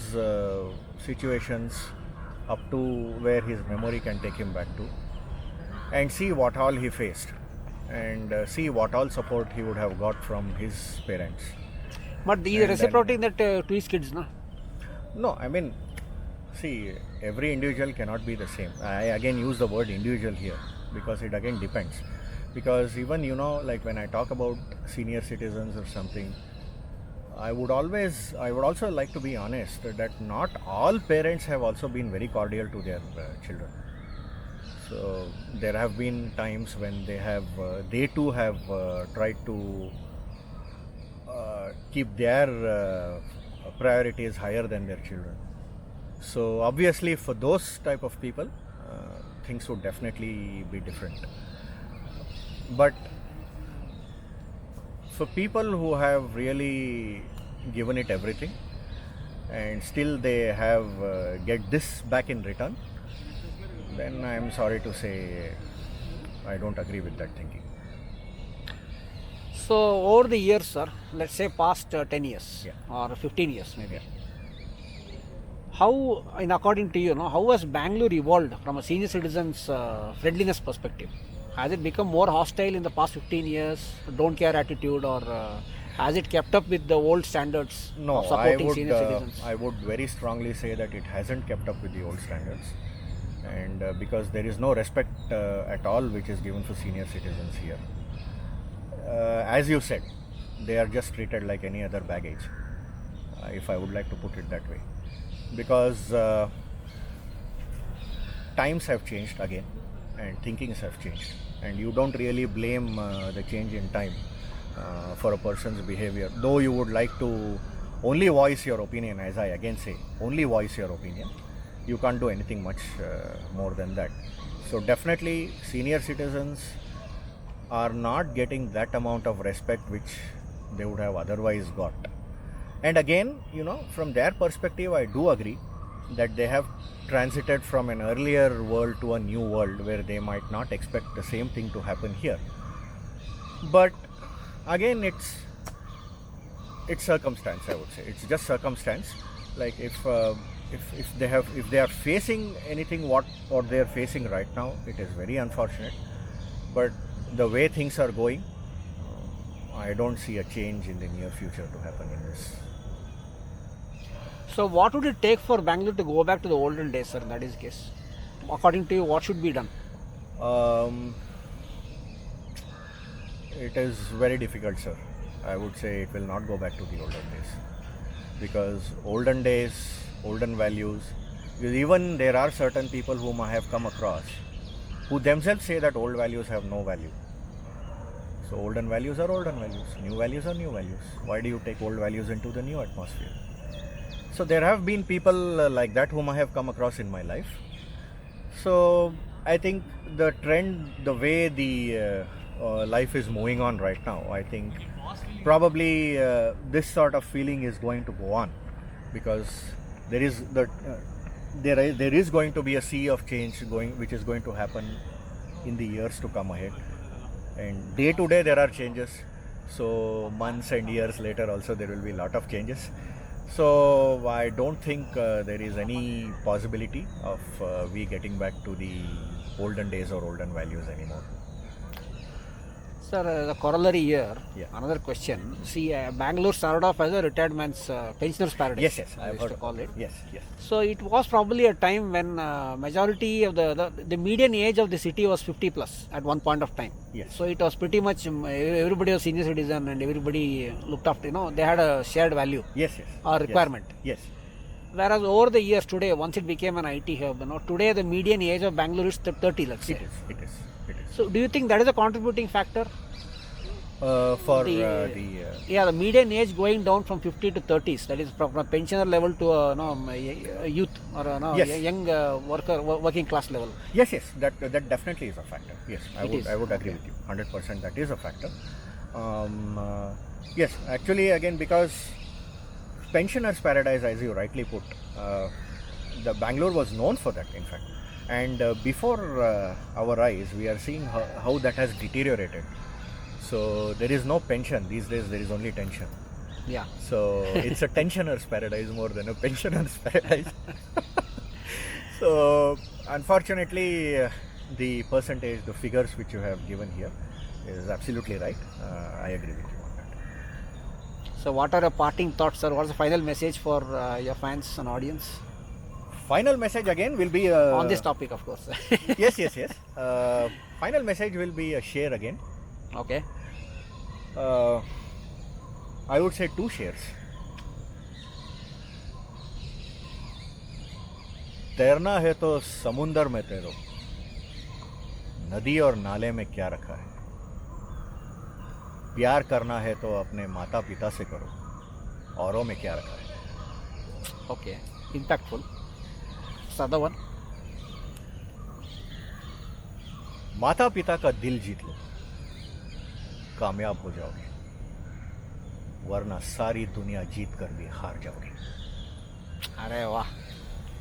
situations up to where his memory can take him back to, and see what all he faced, and see what all support he would have got from his parents. But he is reciprocating that to his kids, no? No, I mean, see, every individual cannot be the same. I again use the word individual here because it again depends. Because even, like when I talk about senior citizens or something, I would also like to be honest that not all parents have also been very cordial to their children. So there have been times when they too have tried to keep their priorities higher than their children. So obviously for those type of people, things would definitely be different. But for people who have really given it everything and still they have get this back in return, then I am sorry to say I don't agree with that thinking. So over the years, sir, let's say past 10 years or 15 years maybe, how, in according to you, how has Bangalore evolved from a senior citizen's friendliness perspective? Has it become more hostile in the past 15 years, don't care attitude, or has it kept up with the old standards of supporting senior citizens? I would very strongly say that it hasn't kept up with the old standards, and because there is no respect at all which is given for senior citizens here. As you said, they are just treated like any other baggage, if I would like to put it that way, because times have changed again and thinkings have changed, and you don't really blame the change in time for a person's behavior, though you would like to only voice your opinion. As I again say, only voice your opinion. You can't do anything much more than that. So definitely senior citizens are not getting that amount of respect which they would have otherwise got. And again, from their perspective, I do agree that they have transited from an earlier world to a new world where they might not expect the same thing to happen here. But again, it's circumstance, I would say. It's just circumstance. Like if they are facing anything what they are facing right now, it is very unfortunate. But the way things are going, I don't see a change in the near future to happen in this. So what would it take for Bangalore to go back to the olden days, sir? That is the case. According to you, what should be done? It is very difficult, sir. I would say it will not go back to the olden days, because olden days, olden values, even there are certain people whom I have come across who themselves say that old values have no value. So olden values are olden values, new values are new values. Why do you take old values into the new atmosphere? So there have been people like that whom I have come across in my life. So I think the trend, the way the life is moving on right now, I think probably this sort of feeling is going to go on, because there is going to be a sea of change which is going to happen in the years to come ahead, and day to day there are changes. So months and years later also there will be a lot of changes. So I don't think there is any possibility of we getting back to the olden days or olden values anymore. Sir, the corollary here, another question. See, Bangalore started off as a retired man's pensioner's paradise. Yes, I used to call it. Yes. So it was probably a time when majority of the median age of the city was 50 plus at one point of time. Yes. So it was pretty much everybody was senior citizen and everybody looked after. They had a shared value. Yes. Or requirement. Yes. Whereas over the years today, once it became an IT hub, today the median age of Bangalore is 30. Let's say. It is. So do you think that is a contributing factor? The median age going down from 50 to 30s, that is from a pensioner level to a youth or a young working class level. Yes, that definitely is a factor. Yes, I would agree with you 100%. That is a factor. Yes, actually, again, because pensioners' paradise, as you rightly put, the Bangalore was known for that, in fact, and before our eyes, we are seeing how that has deteriorated. So there is no pension these days. There is only tension. Yeah. So it's a tensioner's paradise more than a pensioner's paradise. So unfortunately, the percentage, the figures which you have given here is absolutely right. I agree with you on that. So what are your parting thoughts, sir? What's the final message for your fans and audience? Final message again will be on this topic, of course. Yes. Final message will be a share again. Okay. I would say 2 shares. तैरना है तो समुंदर में तैरो, नदी और नाले में क्या रखा है। प्यार करना है तो अपने माता पिता से करो, औरों में क्या रखा है। Okay, impactful. So other one. माता पिता का दिल जीत लो, कामयाब हो जाओगे, वरना सारी दुनिया जीत कर भी हार जाओगे। अरे वाह.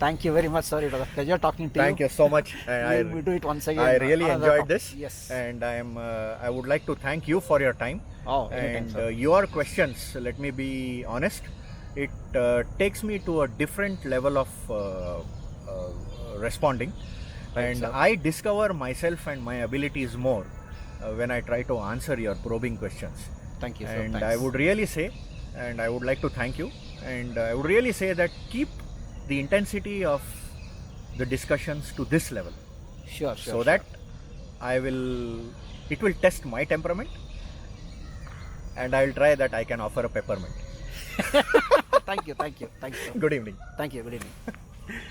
Thank you very much, sir. It was a pleasure talking to Thank you so much. We'll do it once again. I really Another enjoyed topic. this. Yes. And I would like to thank you for your time. Oh, anytime, And sir. your questions, let me be honest, it takes me to a different level of responding. Right, And sir. I discover myself and my abilities more when I try to answer your probing questions. Thank you, sir. And Thanks. I would really say, and I would like to thank you, and I would really say that keep the intensity of the discussions to this level, Sure, sure. so that it will test my temperament, and I will try that I can offer a peppermint. Thank you, thank you, thank you. Good evening. Thank you. Good evening.